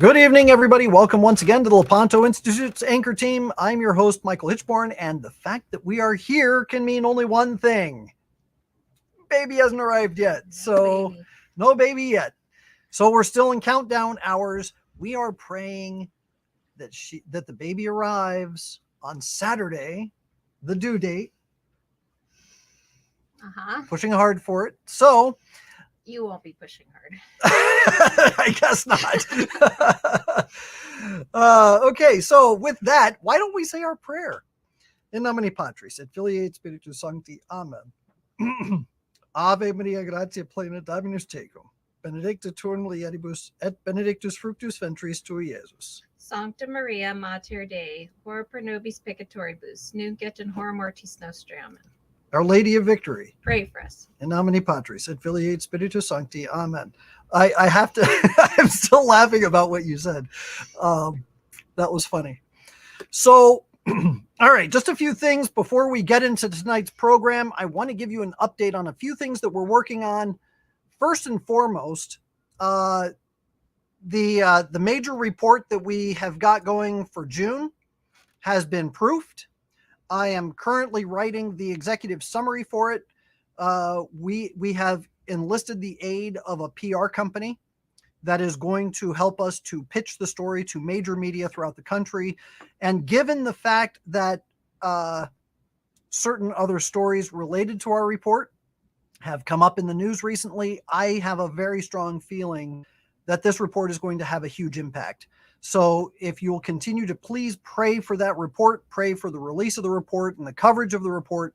Good evening, everybody. Welcome once again to the Lepanto Institute's Anchor Team. I'm your host, Michael Hitchborn, and the fact that we are here can mean only one thing. Baby hasn't arrived yet, so no baby yet. So we're still in countdown hours. We are praying that the baby arrives on Saturday, the due date. Pushing hard for it. So you won't be pushing hard. I guess not. Okay, so with that, why don't we say our prayer? In nomine Patris et Filii et Spiritus Sancti. Amen. Ave Maria, gratia plena, Dominus tecum. Benedicta tu in mulieribus, et benedictus fructus ventris tui, Iesus. Sancta Maria, Mater Dei, ora pro nobis peccatoribus, nunc et in hora mortis nostrae. Amen. Our Lady of Victory. Pray for us. In nomine Patris et Filii et Spiritus Sancti. Amen. I have to, I'm still laughing about what you said. That was funny. So, all right, just a few things before we get into tonight's program. I want to give you an update on a few things that we're working on. First and foremost, the major report that we have got going for June has been proofed. I am currently writing the executive summary for it. We have enlisted the aid of a PR company that is going to help us to pitch the story to major media throughout the country. And given the fact that certain other stories related to our report have come up in the news recently, I have a very strong feeling that this report is going to have a huge impact. So if you'll continue to please pray for that report, pray for the release of the report and the coverage of the report,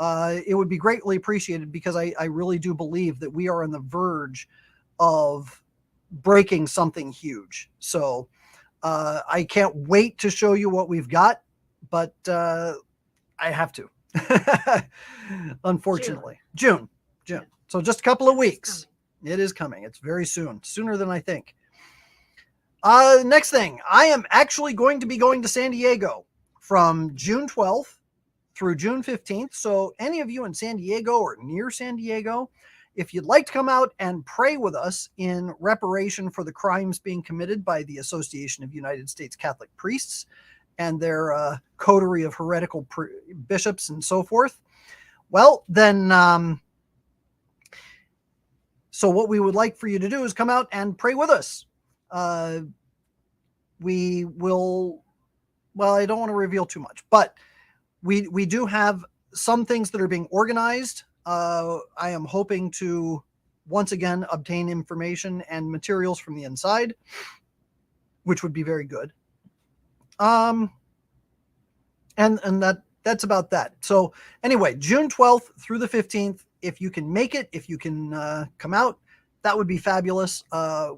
it would be greatly appreciated, because I really do believe that we are on the verge of breaking something huge. So I can't wait to show you what we've got, but I have to, unfortunately. June. So just a couple of weeks. It is coming. It's very soon, sooner than I think. Next thing, I am actually going to be going to San Diego from June 12th through June 15th. So any of you in San Diego or near San Diego, if you'd like to come out and pray with us in reparation for the crimes being committed by the Association of United States Catholic Priests and their coterie of heretical bishops and so forth, well, then, so what we would like for you to do is come out and pray with us. We will, well, I don't want to reveal too much, but we do have some things that are being organized. I am hoping to once again obtain information and materials from the inside, which would be very good. And that's about that. So anyway, June 12th through the 15th, if you can make it, if you can come out, that would be fabulous.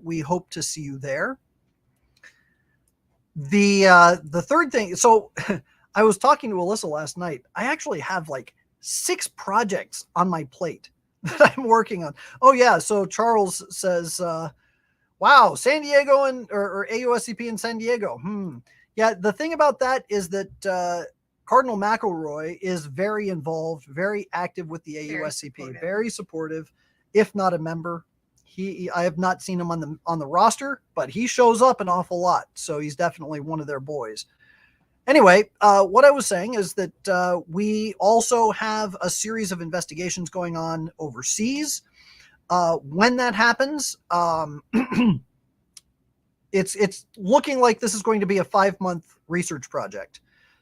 We hope to see you there. The third thing, so I was talking to Alyssa last night. I actually have like 6 projects on my plate that I'm working on. Oh yeah, so Charles says, wow, San Diego or AUSCP in San Diego. Yeah, the thing about that is that Cardinal McElroy is very involved, very active with the AUSCP, very supportive, if not a member. I have not seen him on the roster, but he shows up an awful lot, so he's definitely one of their boys. Anyway, what I was saying is that we also have a series of investigations going on overseas. When that happens, it's looking like this is going to be a 5-month research project.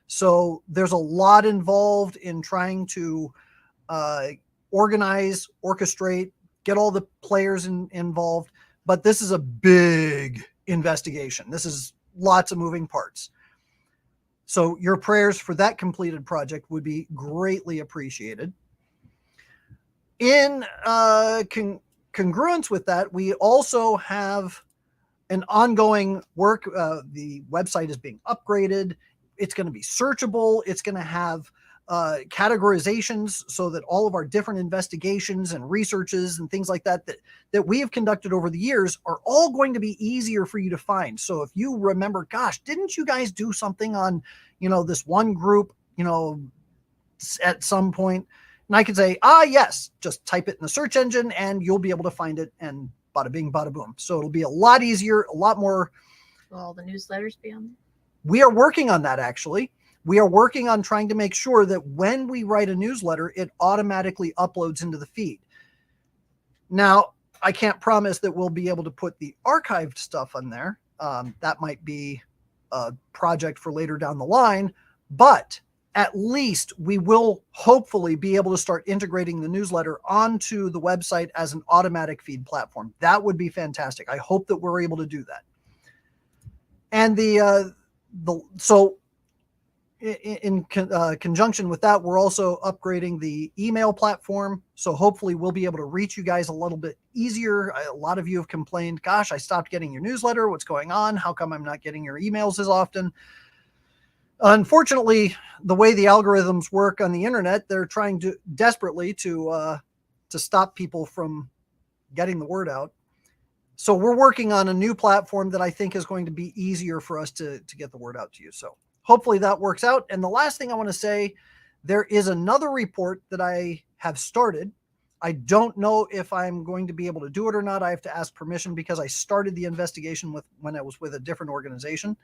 So there's a lot involved in trying to organize, orchestrate, get all the players involved. But this is a big investigation. This is lots of moving parts. So your prayers for that completed project would be greatly appreciated. In congruence with that, we also have an ongoing work. The website is being upgraded. It's going to be searchable. It's going to have categorizations so that all of our different investigations and researches and things like that we have conducted over the years are all going to be easier for you to find. So if you remember, gosh, didn't you guys do something on, this one group, at some point? And I could say, yes, just type it in the search engine and you'll be able to find it and bada bing, bada boom. So it'll be a lot easier, a lot more. Will all the newsletters be on there? We are working on that, actually. We are working on trying to make sure that when we write a newsletter, it automatically uploads into the feed. Now, I can't promise that we'll be able to put the archived stuff on there. That might be a project for later down the line, but at least we will hopefully be able to start integrating the newsletter onto the website as an automatic feed platform. That would be fantastic. I hope that we're able to do that. And so in conjunction with that, we're also upgrading the email platform. So hopefully we'll be able to reach you guys a little bit easier. A lot of you have complained, gosh, I stopped getting your newsletter. What's going on? How come I'm not getting your emails as often? Unfortunately, the way the algorithms work on the internet, they're trying to desperately to stop people from getting the word out. So we're working on a new platform that I think is going to be easier for us to get the word out to you. So hopefully that works out. And the last thing I want to say, there is another report that I have started. I don't know if I'm going to be able to do it or not. I have to ask permission because I started the investigation when I was with a different organization.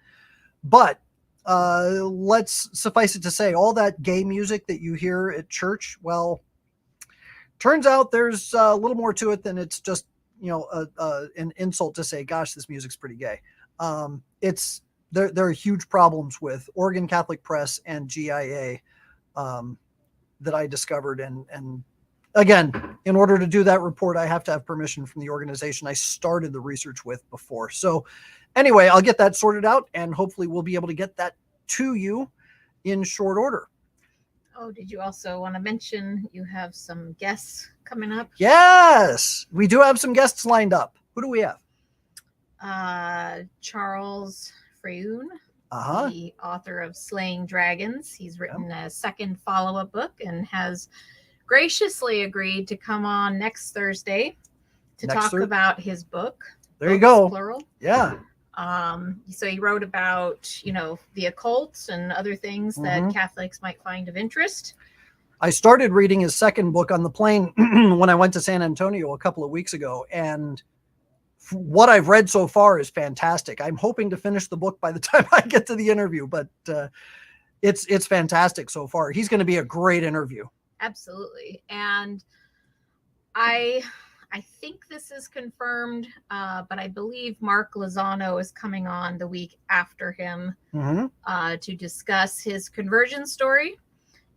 But let's suffice it to say, all that gay music that you hear at church, well, turns out there's a little more to it than it's just, an insult to say, gosh, this music's pretty gay. There are huge problems with Oregon Catholic Press and GIA that I discovered. And again, in order to do that report, I have to have permission from the organization I started the research with before. So anyway, I'll get that sorted out, and hopefully we'll be able to get that to you in short order. Oh, did you also want to mention you have some guests coming up? Yes, we do have some guests lined up. Who do we have? Charles Freyoun, Uh-huh. the author of Slaying Dragons. He's written a second follow-up book and has graciously agreed to come on next Thursday to talk about his book. There you go. Plural. Yeah. So he wrote about, the occult and other things that Catholics might find of interest. I started reading his second book on the plane when I went to San Antonio a couple of weeks ago, and what I've read so far is fantastic. I'm hoping to finish the book by the time I get to the interview, but it's fantastic so far. He's going to be a great interview. Absolutely. And I think this is confirmed, but I believe Mark Lozano is coming on the week after him to discuss his conversion story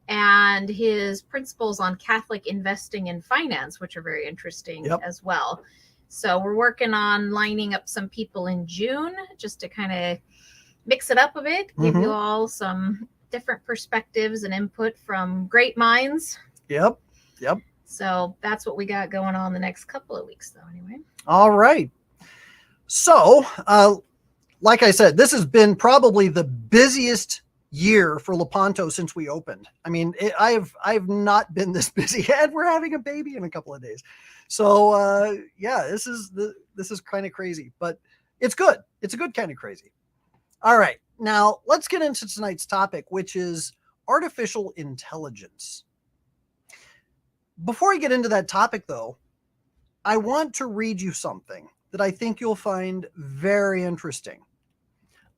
and his principles on Catholic investing and finance, which are very interesting as well. So we're working on lining up some people in June just to kind of mix it up a bit, give you all some different perspectives and input from great minds. Yep. So that's what we got going on the next couple of weeks, though, anyway. All right. So, like I said, this has been probably the busiest year for Lepanto since we opened. I mean, I've not been this busy, and we're having a baby in a couple of days. So, this is kind of crazy, but it's good. It's a good kind of crazy. All right. Now, let's get into tonight's topic, which is artificial intelligence. Before I get into that topic, though, I want to read you something that I think you'll find very interesting.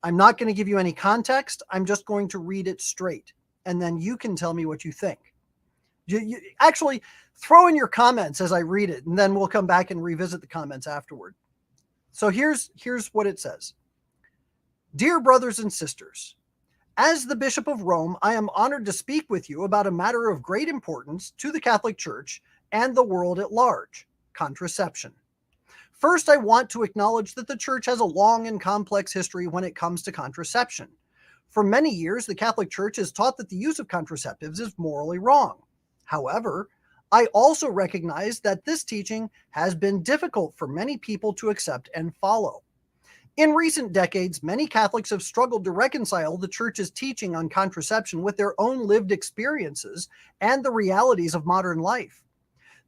I'm not going to give you any context. I'm just going to read it straight, and then you can tell me what you think. You actually throw in your comments as I read it, and then we'll come back and revisit the comments afterward. So here's what it says. Dear brothers and sisters, as the Bishop of Rome, I am honored to speak with you about a matter of great importance to the Catholic Church and the world at large, contraception. First, I want to acknowledge that the Church has a long and complex history when it comes to contraception. For many years, the Catholic Church has taught that the use of contraceptives is morally wrong. However, I also recognize that this teaching has been difficult for many people to accept and follow. In recent decades, many Catholics have struggled to reconcile the Church's teaching on contraception with their own lived experiences and the realities of modern life.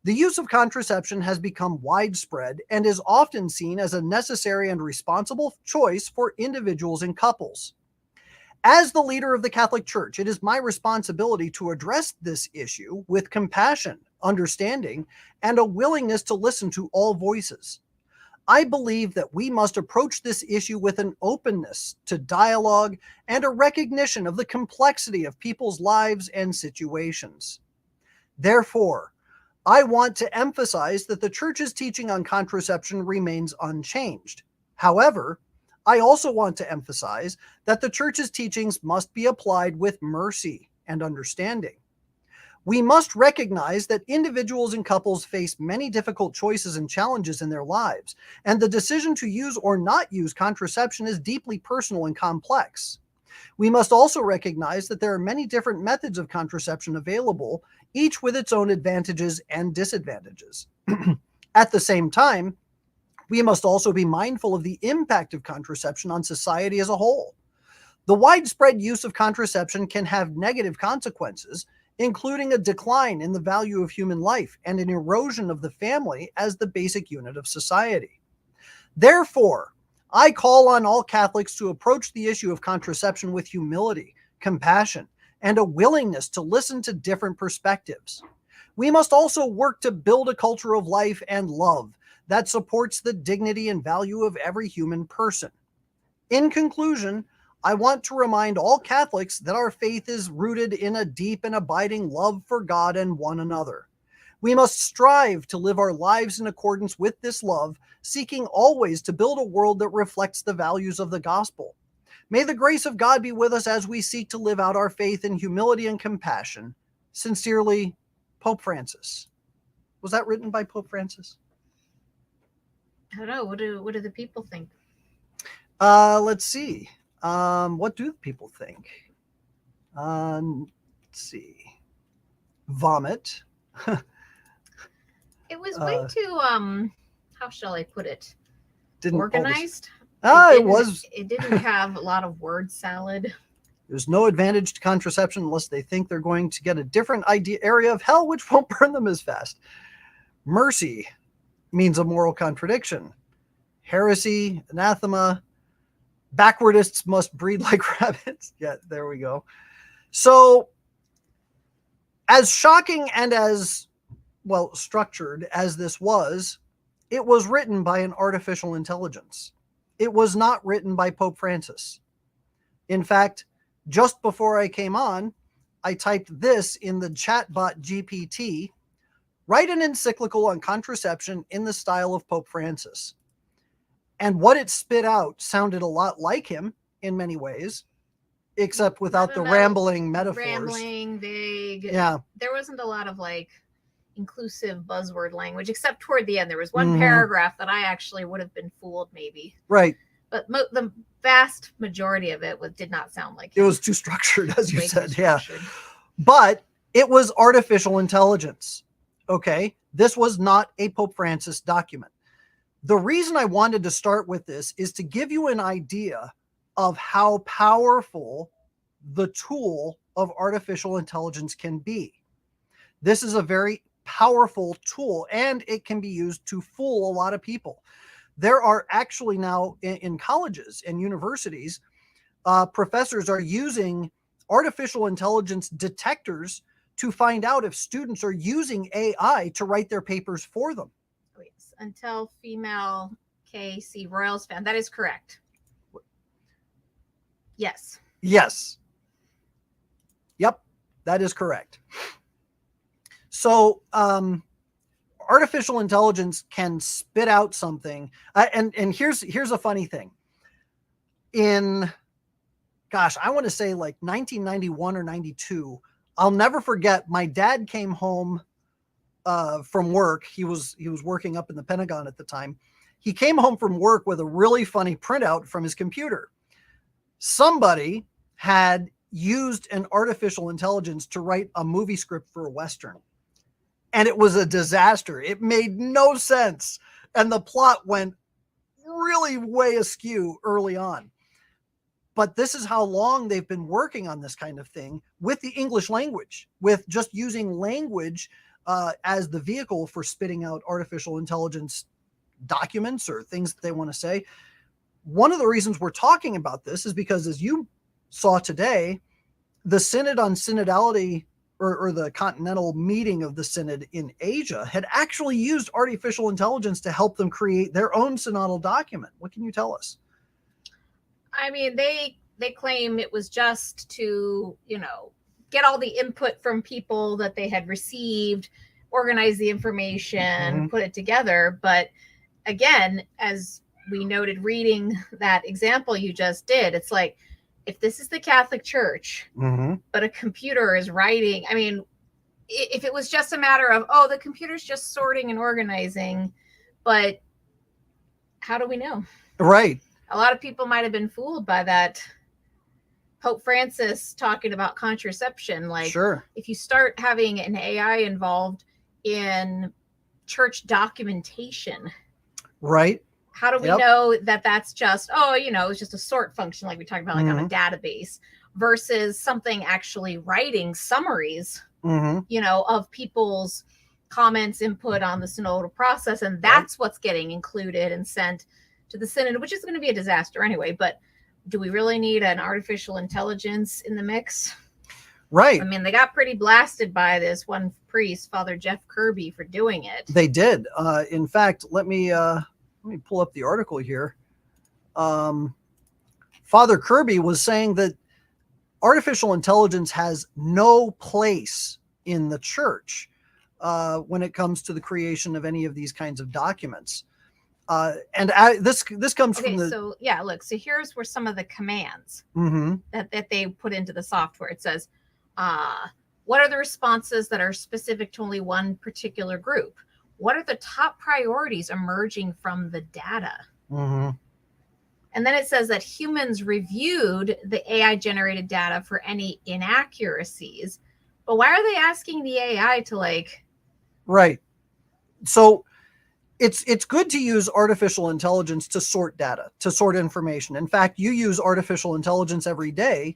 The use of contraception has become widespread and is often seen as a necessary and responsible choice for individuals and couples. As the leader of the Catholic Church, it is my responsibility to address this issue with compassion, understanding, and a willingness to listen to all voices. I believe that we must approach this issue with an openness to dialogue and a recognition of the complexity of people's lives and situations. Therefore, I want to emphasize that the Church's teaching on contraception remains unchanged. However, I also want to emphasize that the Church's teachings must be applied with mercy and understanding. We must recognize that individuals and couples face many difficult choices and challenges in their lives, and the decision to use or not use contraception is deeply personal and complex. We must also recognize that there are many different methods of contraception available, each with its own advantages and disadvantages. At the same time, we must also be mindful of the impact of contraception on society as a whole. The widespread use of contraception can have negative consequences, including a decline in the value of human life and an erosion of the family as the basic unit of society. Therefore, I call on all Catholics to approach the issue of contraception with humility, compassion, and a willingness to listen to different perspectives. We must also work to build a culture of life and love that supports the dignity and value of every human person. In conclusion, I want to remind all Catholics that our faith is rooted in a deep and abiding love for God and one another. We must strive to live our lives in accordance with this love, seeking always to build a world that reflects the values of the gospel. May the grace of God be with us as we seek to live out our faith in humility and compassion. Sincerely, Pope Francis. Was that written by Pope Francis? I don't know. What do the people think? Let's see. What do people think? Let's see. Vomit. It was way too how shall I put it? Didn't organized. It was. It didn't have a lot of word salad. There's no advantage to contraception unless they think they're going to get a different area of hell, which won't burn them as fast. Mercy means a moral contradiction. Heresy, anathema. Backwardists must breed like rabbits. Yeah, there we go. So, as shocking and as, well, structured as this was, it was written by an artificial intelligence. It was not written by Pope Francis. In fact, just before I came on, I typed this in the chatbot GPT, write an encyclical on contraception in the style of Pope Francis. And what it spit out sounded a lot like him in many ways, except without the rambling metaphors. Rambling, vague. Yeah. There wasn't a lot of like inclusive buzzword language, except toward the end. There was one paragraph that I actually would have been fooled maybe. Right. But the vast majority of it did not sound like him. It was too structured, as you said. Yeah. But it was artificial intelligence. Okay. This was not a Pope Francis document. The reason I wanted to start with this is to give you an idea of how powerful the tool of artificial intelligence can be. This is a very powerful tool, and it can be used to fool a lot of people. There are actually now in colleges and universities, professors are using artificial intelligence detectors to find out if students are using AI to write their papers for them. Until female KC Royals fan. That is correct. Yes. Yes. Yep, that is correct. So, artificial intelligence can spit out something. And here's a funny thing. In, gosh, I want to say like 1991 or 92, I'll never forget, my dad came home from work. He was working up in the Pentagon at the time. He came home from work with a really funny printout from his computer. Somebody had used an artificial intelligence to write a movie script for a Western. And it was a disaster. It made no sense. And the plot went really way askew early on. But this is how long they've been working on this kind of thing with the English language, with just using language as the vehicle for spitting out artificial intelligence documents or things that they want to say. One of the reasons we're talking about this is because, as you saw today, the Synod on Synodality or the continental meeting of the synod in Asia had actually used artificial intelligence to help them create their own synodal document. What can you tell us? I mean, they claim it was just to, get all the input from people that they had received, organize the information, put it together. But again, as we noted reading that example you just did, it's like, if this is the Catholic Church, but a computer is writing, I mean, if it was just a matter of, the computer's just sorting and organizing, but how do we know? Right. A lot of people might have been fooled by that. Pope Francis talking about contraception. Like, sure. If you start having an AI involved in church documentation, right? How do we know that that's just, it's just a sort function like we talked about, like on a database, versus something actually writing summaries, of people's comments, input on the synodal process. And that's what's getting included and sent to the synod, which is going to be a disaster anyway. But do we really need an artificial intelligence in the mix? Right. I mean, they got pretty blasted by this one priest, Father Jeff Kirby, for doing it. They did. In fact, let me pull up the article here. Father Kirby was saying that artificial intelligence has no place in the church when it comes to the creation of any of these kinds of documents. This comes from the... So here's where some of the commands that they put into the software. It says, what are the responses that are specific to only one particular group? What are the top priorities emerging from the data? And then it says that humans reviewed the AI generated data for any inaccuracies. But why are they asking the AI to Right. So it's good to use artificial intelligence to sort data, to sort information. In fact, you use artificial intelligence every day,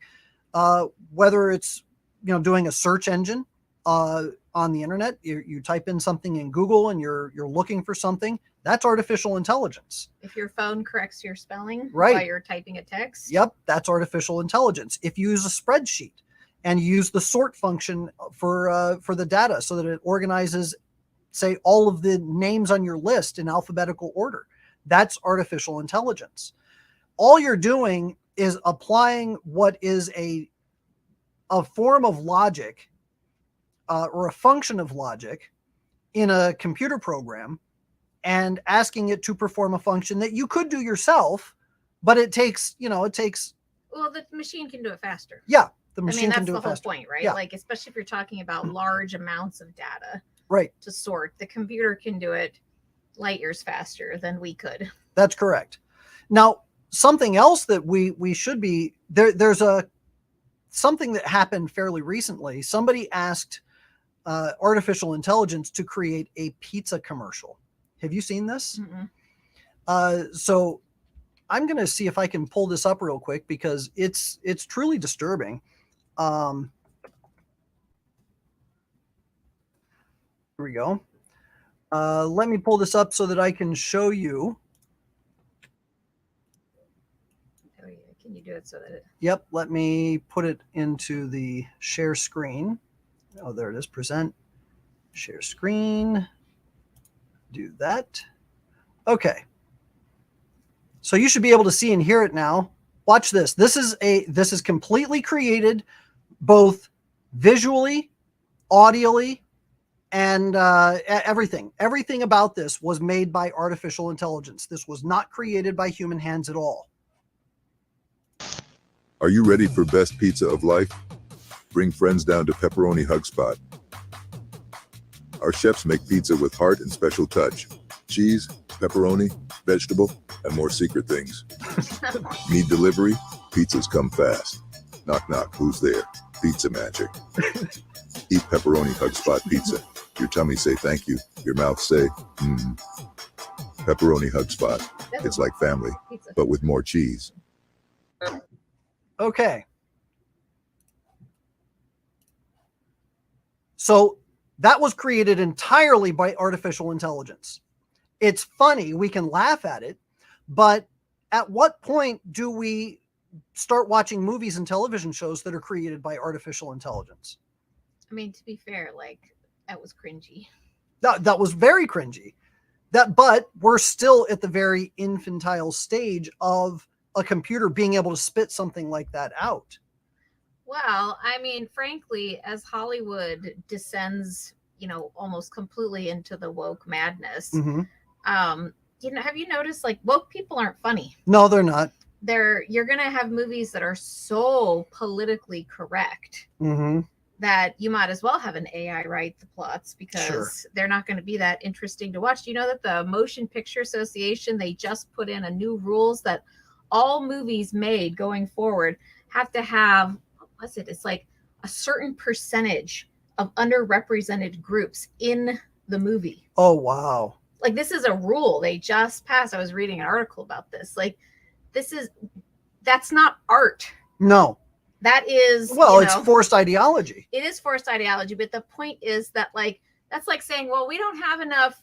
whether it's doing a search engine on the internet. You type in something in Google and you're looking for something. That's artificial intelligence. If your phone corrects your spelling while you're typing a text. Yep, that's artificial intelligence. If you use a spreadsheet and you use the sort function for the data so that it organizes, say, all of the names on your list in alphabetical order, that's artificial intelligence. All you're doing is applying what is a form of logic or a function of logic in a computer program and asking it to perform a function that you could do yourself, but it takes. Well, the machine can do it faster. Yeah, the machine can do it faster. That's the whole point, right? Yeah. Like, especially if you're talking about large amounts of data, right, to sort. The computer can do it light years faster than we could. That's correct. Now, something else that we should be there's something that happened fairly recently. Somebody asked artificial intelligence to create a pizza commercial. Have you seen this? So I'm going to see if I can pull this up real quick because it's truly disturbing. Here we go. Let me pull this up so that I can show you. Oh, yeah. Can you do it so that it... Yep. Let me put it into the share screen. Oh, there it is. Present. Share screen. Do that. Okay. So you should be able to see and hear it now. Watch this. This is completely created both visually, audially, and everything. Everything about this was made by artificial intelligence. This was not created by human hands at all. Are you ready for best pizza of life? Bring friends down to Pepperoni Hug Spot. Our chefs make pizza with heart and special touch. Cheese, pepperoni, vegetable, and more secret things. Need delivery? Pizzas come fast. Knock, knock, who's there? Pizza magic. Eat Pepperoni Hug Spot pizza. Your tummy say thank you. Your mouth say, Pepperoni Hug Spot. It's like family, but with more cheese. Okay. So that was created entirely by artificial intelligence. It's funny, we can laugh at it, but at what point do we start watching movies and television shows that are created by artificial intelligence? I mean, to be fair, like, that was cringy. That was very cringy. But we're still at the very infantile stage of a computer being able to spit something like that out. Well, I mean, frankly, as Hollywood descends, almost completely into the woke madness, have you noticed, like, woke people aren't funny? No, they're not. You're going to have movies that are so politically correct that you might as well have an AI write the plots, because they're not going to be that interesting to watch. Do you know that the Motion Picture Association, they just put in a new rules that all movies made going forward have to have, what was it? It's like a certain percentage of underrepresented groups in the movie. Oh, wow. Like, this is a rule they just passed. I was reading an article about this. Like, that's not art. No. That is, it's forced ideology. It is forced ideology, but the point is that, like, that's like saying, well, we don't have enough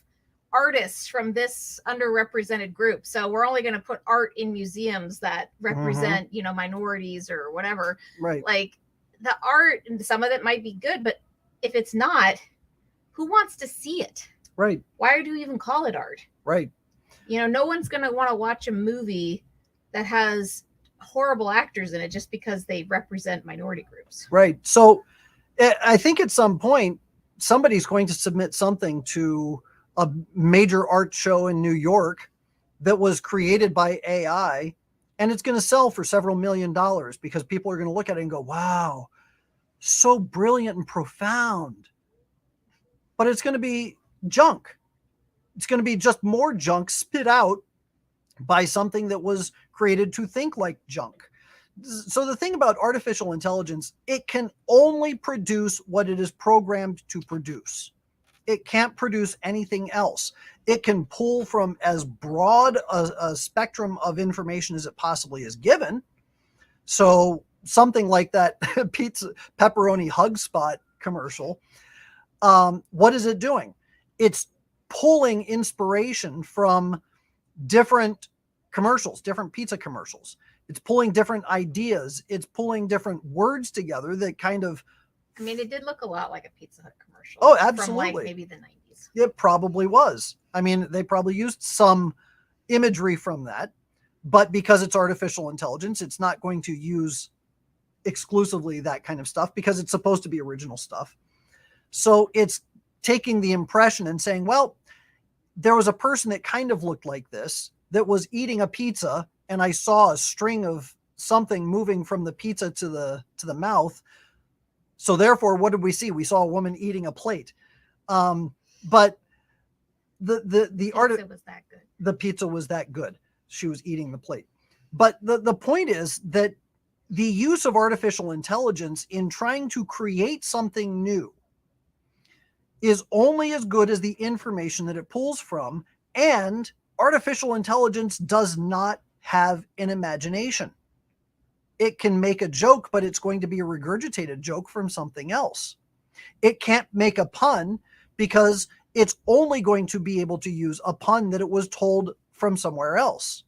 artists from this underrepresented group, so we're only going to put art in museums that represent, minorities or whatever. Right. Like, the art, some of it might be good, but if it's not, who wants to see it? Right. Why do you even call it art? Right. No one's going to want to watch a movie that has horrible actors in it just because they represent minority groups. Right. So I think at some point, somebody's going to submit something to a major art show in New York that was created by AI, and it's going to sell for several $1 million because people are going to look at it and go, wow, so brilliant and profound. But it's going to be junk. It's going to be just more junk spit out by something that was created to think like junk. So the thing about artificial intelligence, it can only produce what it is programmed to produce. It can't produce anything else. It can pull from as broad a spectrum of information as it possibly is given. So something like that pizza pepperoni hug spot commercial, what is it doing? It's pulling inspiration from different commercials, different pizza commercials. It's pulling different ideas. It's pulling different words together that kind of... I mean, it did look a lot like a Pizza Hut commercial. Oh, absolutely. From, like, maybe the 90s. It probably was. I mean, they probably used some imagery from that, but because it's artificial intelligence, it's not going to use exclusively that kind of stuff because it's supposed to be original stuff. So it's taking the impression and saying, well, there was a person that kind of looked like this that was eating a pizza, and I saw a string of something moving from the pizza to the mouth. So therefore, what did we see? We saw a woman eating a plate. But the art was that good. The pizza was that good. She was eating the plate. But the point is that the use of artificial intelligence in trying to create something new is only as good as the information that it pulls from, and artificial intelligence does not have an imagination. It can make a joke, but it's going to be a regurgitated joke from something else. It can't make a pun because it's only going to be able to use a pun that it was told from somewhere else.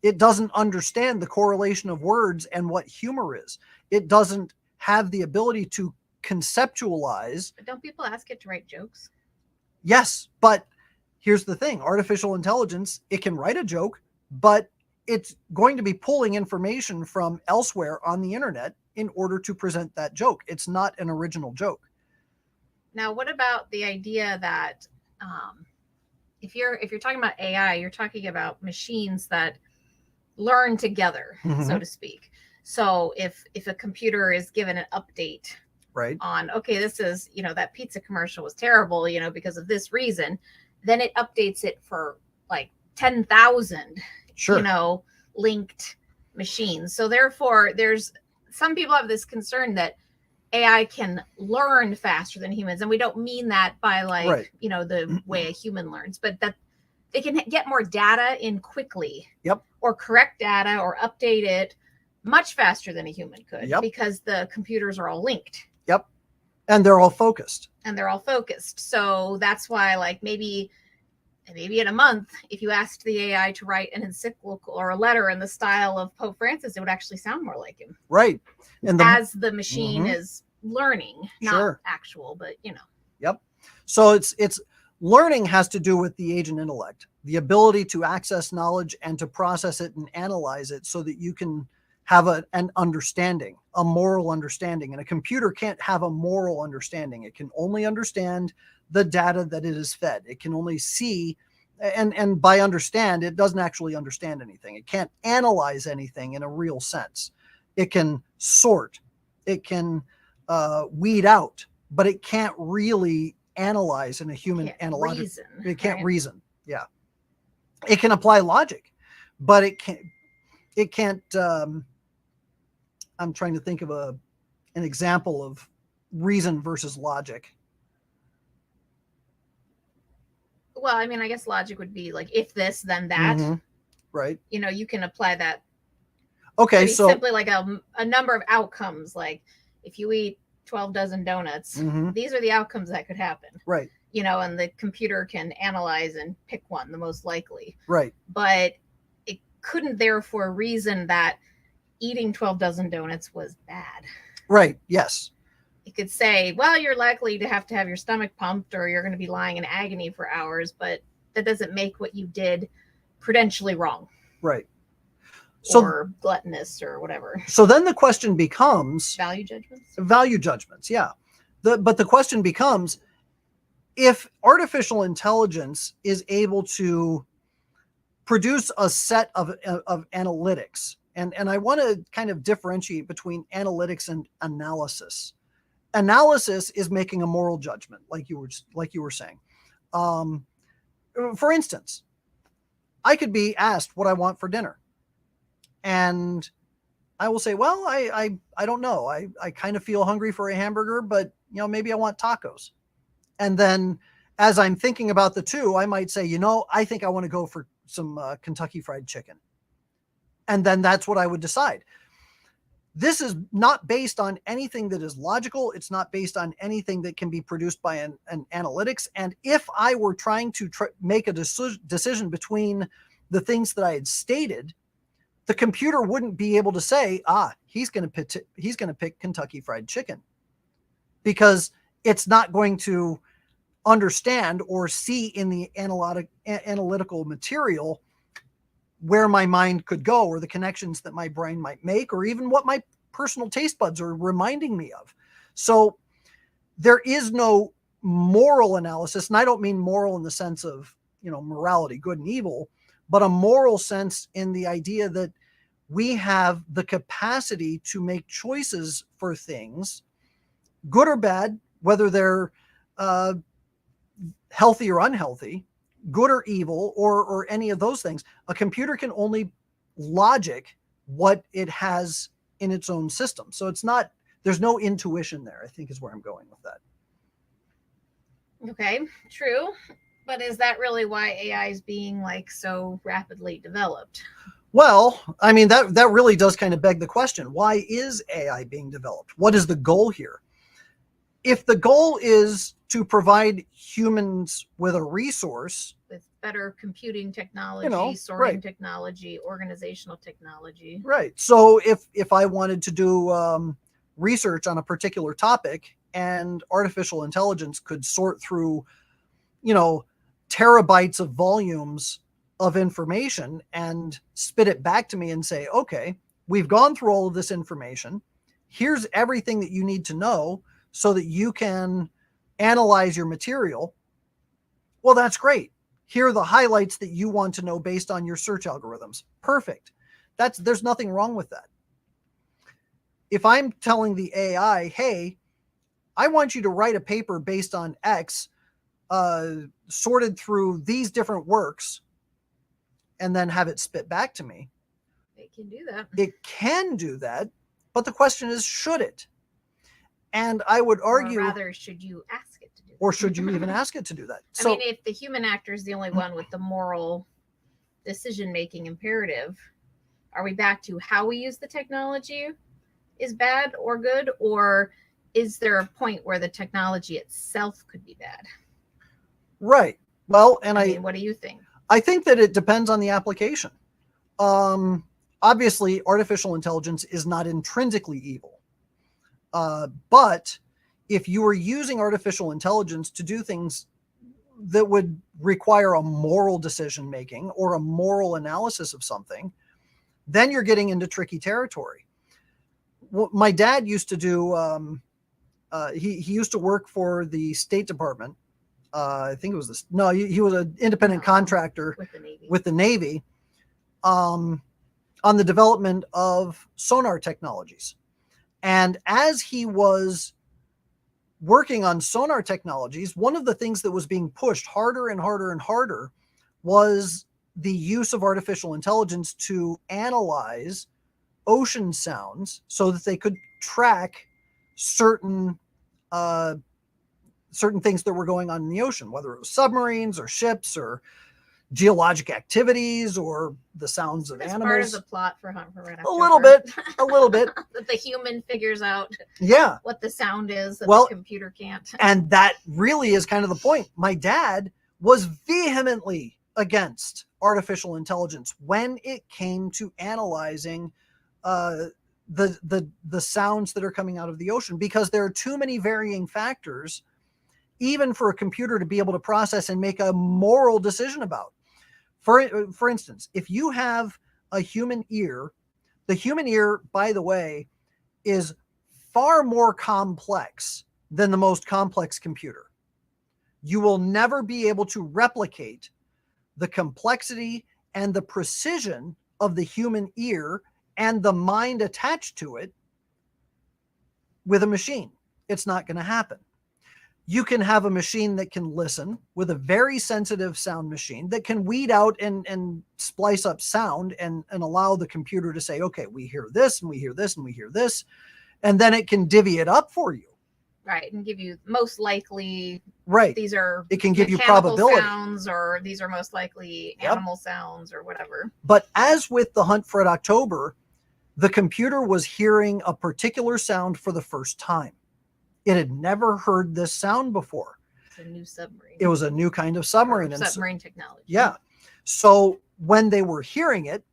It doesn't understand the correlation of words and what humor is. It doesn't have the ability to conceptualize. But don't people ask it to write jokes? Yes, but here's the thing. Artificial intelligence, it can write a joke, but it's going to be pulling information from elsewhere on the internet in order to present that joke. It's not an original joke. Now, what about the idea that if you're talking about AI, you're talking about machines that learn together, so to speak. So if a computer is given an update right on, okay, this is, that pizza commercial was terrible, because of this reason, then it updates it for like 10,000 linked machines. So therefore, there's some people have this concern that AI can learn faster than humans, and we don't mean that by like the way a human learns, but that they can get more data in quickly. Yep. Or correct data or update it much faster than a human could, because the computers are all linked. Yep. And they're all focused. So that's why, like, maybe in a month, if you asked the AI to write an encyclical or a letter in the style of Pope Francis, it would actually sound more like him. Right. And as the machine is learning, not Sure. actual, but you know. Yep. So it's learning has to do with the agent intellect, the ability to access knowledge and to process it and analyze it so that you can have an understanding, a moral understanding. And a computer can't have a moral understanding. It can only understand the data that it is fed. It can only see, and by understand, it doesn't actually understand anything. It can't analyze anything in a real sense. It can sort, it can weed out, but it can't really analyze in a human analogical. It can't right? reason. Yeah. It can apply logic, but it can't I'm trying to think of an example of reason versus logic. Well, I mean, I guess logic would be like, if this, then that. Mhm. Right. You know, you can apply that. Okay, so simply like a number of outcomes. Like, if you eat 12 dozen donuts, these are the outcomes that could happen. Right. You know, and the computer can analyze and pick one, the most likely. Right. But it couldn't therefore reason that eating 12 dozen donuts was bad. Right. Yes. It could say, well, you're likely to have your stomach pumped, or you're going to be lying in agony for hours, but that doesn't make what you did prudentially wrong. Right. So, or gluttonous or whatever. So then the question becomes value judgments. Value judgments, yeah. But the question becomes, if artificial intelligence is able to produce a set of analytics, and I want to kind of differentiate between analytics and analysis. Analysis is making a moral judgment, like you were saying. For instance, I could be asked what I want for dinner, and I will say, well, I don't know. I kind of feel hungry for a hamburger, but maybe I want tacos. And then as I'm thinking about the two, I might say, I think I want to go for some Kentucky Fried Chicken. And then that's what I would decide. This is not based on anything that is logical. It's not based on anything that can be produced by an analytics. And if I were trying to make a decision between the things that I had stated, the computer wouldn't be able to say, he's going to pick Kentucky Fried Chicken, because it's not going to understand or see in the analytical material where my mind could go, or the connections that my brain might make, or even what my personal taste buds are reminding me of. So there is no moral analysis. And I don't mean moral in the sense of, morality, good and evil, but a moral sense in the idea that we have the capacity to make choices for things, good or bad, whether they're healthy or unhealthy, good or evil, or any of those things. A computer can only logic what it has in its own system. So there's no intuition there, I think, is where I'm going with that. Okay, true. But is that really why AI is being so rapidly developed? Well, I mean, that really does kind of beg the question. Why is AI being developed? What is the goal here? If the goal is to provide humans with a resource, with better computing technology, sorting technology, organizational technology. Right. So if I wanted to do research on a particular topic, and artificial intelligence could sort through, terabytes of volumes of information and spit it back to me and say, okay, we've gone through all of this information. Here's everything that you need to know so that you can analyze your material. Well, that's great. Here are the highlights that you want to know based on your search algorithms. Perfect. There's nothing wrong with that. If I'm telling the AI, hey, I want you to write a paper based on X, sorted through these different works, and then have it spit back to me. It can do that. It can do that, but the question is, should it? And I would argue, or rather, should you ask it to do that? Or should you even ask it to do that? I mean, if the human actor is the only one with the moral decision-making imperative, are we back to how we use the technology is bad or good? Or is there a point where the technology itself could be bad? Right. Well, and I mean, what do you think? I think that it depends on the application. Obviously, artificial intelligence is not intrinsically evil. But if you were using artificial intelligence to do things that would require a moral decision making or a moral analysis of something, then you're getting into tricky territory. My dad used to do, he used to work for the State Department. I think it was this. No, he was an independent contractor with the Navy on the development of sonar technologies. And as he was working on sonar technologies, one of the things that was being pushed harder and harder and harder was the use of artificial intelligence to analyze ocean sounds so that they could track certain things that were going on in the ocean, whether it was submarines or ships or geologic activities or the sounds of animals. Part of the plot for Hunt for Red October. A little bit. That the human figures out what the sound is that the computer can't. And that really is kind of the point. My dad was vehemently against artificial intelligence when it came to analyzing the sounds that are coming out of the ocean, because there are too many varying factors even for a computer to be able to process and make a moral decision about. For instance, if you have a human ear, the human ear, by the way, is far more complex than the most complex computer. You will never be able to replicate the complexity and the precision of the human ear and the mind attached to it with a machine. It's not going to happen. You can have a machine that can listen with a very sensitive sound machine that can weed out and splice up sound and allow the computer to say, okay, we hear this and we hear this and we hear this. And then it can divvy it up for you. Right. And give you most likely. Right. These are. It can give you probability. Sounds, or these are most likely animal sounds or whatever. But as with the Hunt for Red October, the computer was hearing a particular sound for the first time. It had never heard this sound before. It's a new submarine. It was a new kind of submarine. Submarine technology. Yeah. So when they were hearing it,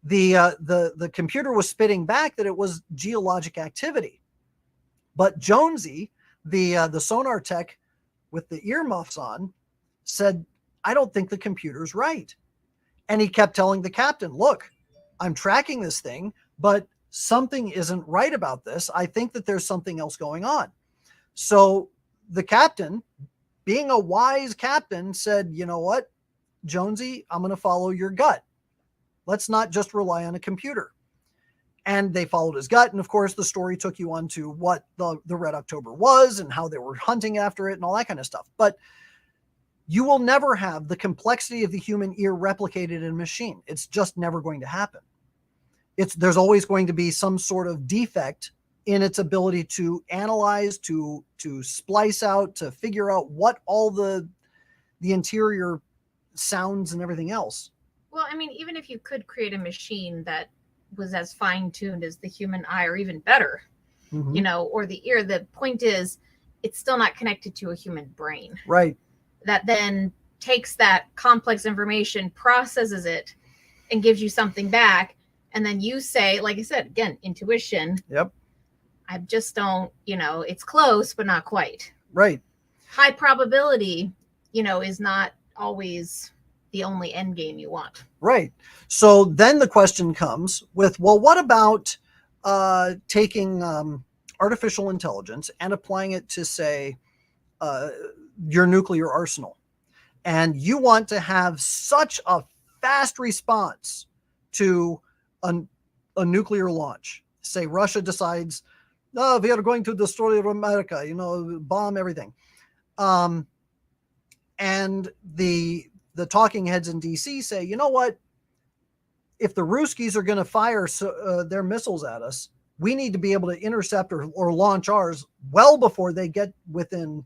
the computer was spitting back that it was geologic activity. But Jonesy, the sonar tech with the earmuffs on, said, I don't think the computer's right. And he kept telling the captain, look, I'm tracking this thing, but something isn't right about this. I think that there's something else going on. So the captain, being a wise captain, said, you know what, Jonesy, I'm going to follow your gut. Let's not just rely on a computer. And they followed his gut. And of course, the story took you on to what the Red October was and how they were hunting after it and all that kind of stuff. But you will never have the complexity of the human ear replicated in a machine. It's just never going to happen. There's always going to be some sort of defect in its ability to analyze, to splice out, to figure out what all the interior sounds and everything else. Well, I mean, even if you could create a machine that was as fine-tuned as the human eye, or even better, or the ear, the point is, it's still not connected to a human brain. Right. That then takes that complex information, processes it, and gives you something back. And then you say, like I said, again, intuition. Yep. I just don't, it's close, but not quite. Right. High probability, is not always the only end game you want. Right. So then the question comes with, well, what about taking artificial intelligence and applying it to, say, your nuclear arsenal? And you want to have such a fast response to a nuclear launch. Say Russia decides, no, we are going to destroy America, bomb everything. And the talking heads in DC say, you know what? If the Ruskies are going to fire their missiles at us, we need to be able to intercept or launch ours well before they get within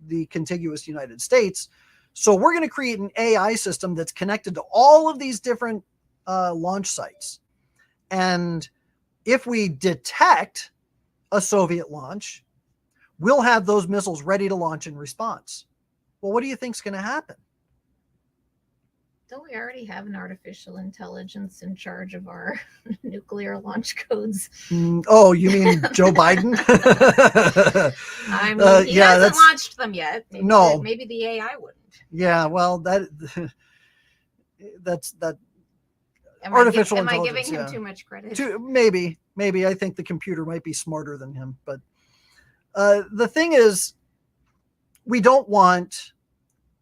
the contiguous United States. So we're going to create an AI system that's connected to all of these different launch sites. And if we detect a Soviet launch, we'll have those missiles ready to launch in response. Well, what do you think is going to happen? Don't we already have an artificial intelligence in charge of our nuclear launch codes? Oh, you mean Joe Biden? I mean, he hasn't that's launched them yet. Maybe no. Maybe the AI wouldn't. Yeah, well, that's Am artificial I intelligence. giving him Yeah. too much credit? Maybe I think the computer might be smarter than him. But the thing is, we don't want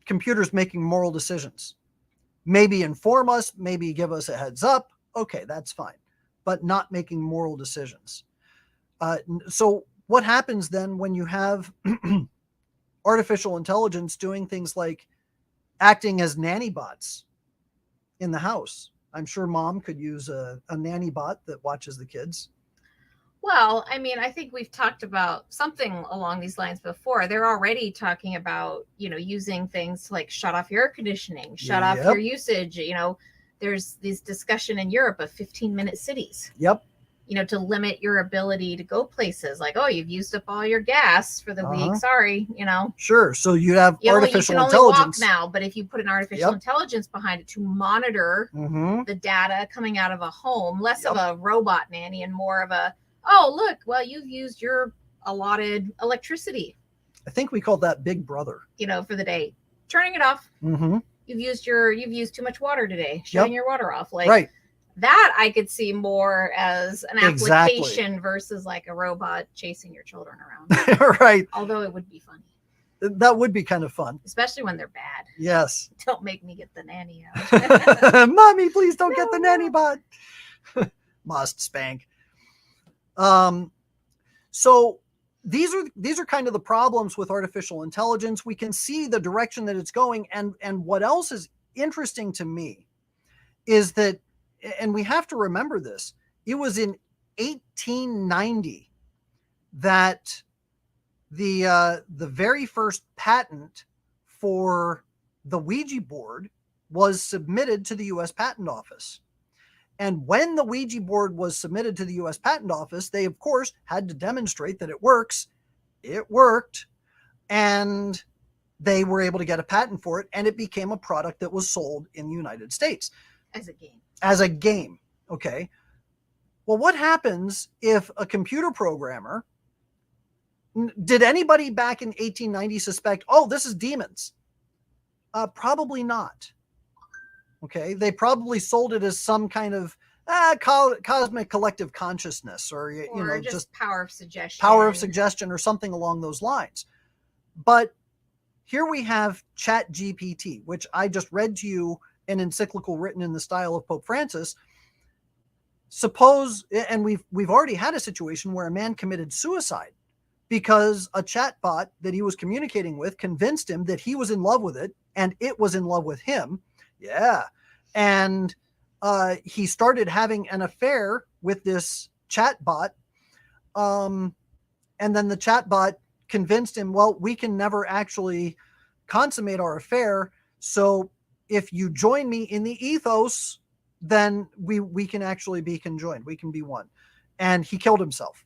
computers making moral decisions. Maybe inform us, maybe give us a heads up. Okay, that's fine. But not making moral decisions. So what happens then when you have artificial intelligence doing things like acting as nanny bots in the house? I'm sure mom could use a nanny bot that watches the kids. Well, I mean, I think we've talked about something along these lines before. They're already talking about, using things like shut off your air conditioning, shut off your usage. There's this discussion in Europe of 15-minute cities. Yep. To limit your ability to go places like, oh, you've used up all your gas for the week. Sorry, Sure. So you'd have artificial you can intelligence. only walk now, but if you put an artificial intelligence behind it to monitor the data coming out of a home, less of a robot nanny and more of a, oh, look, well, you've used your allotted electricity. I think we call that Big Brother. For the day. Turning it off. Mm-hmm. You've used too much water today. Shutting your water off. Like right. That I could see more as an application versus like a robot chasing your children around. Right. Although it would be funny. That would be kind of fun. Especially when they're bad. Yes. Don't make me get the nanny out. Mommy, please don't get the nanny bot. Must spank. So these are kind of the problems with artificial intelligence. We can see the direction that it's going. And what else is interesting to me is that, and we have to remember this, it was in 1890 that the very first patent for the Ouija board was submitted to the U.S. Patent Office. And when the Ouija board was submitted to the U.S. Patent Office, they, of course, had to demonstrate that it works. It worked. And they were able to get a patent for it. And it became a product that was sold in the United States. As a game. Okay. Well, what happens if a computer programmer, did anybody back in 1890 suspect, oh, this is demons? Probably not. Okay. They probably sold it as some kind of cosmic collective consciousness or just power of suggestion or something along those lines. But here we have ChatGPT, which I just read to you an encyclical written in the style of Pope Francis. Suppose, and we've already had a situation where a man committed suicide because a chatbot that he was communicating with convinced him that he was in love with it and it was in love with him. Yeah. And he started having an affair with this chatbot. And then the chatbot convinced him, well, we can never actually consummate our affair. So if you join me in the ethos, then we can actually be conjoined. We can be one. And he killed himself.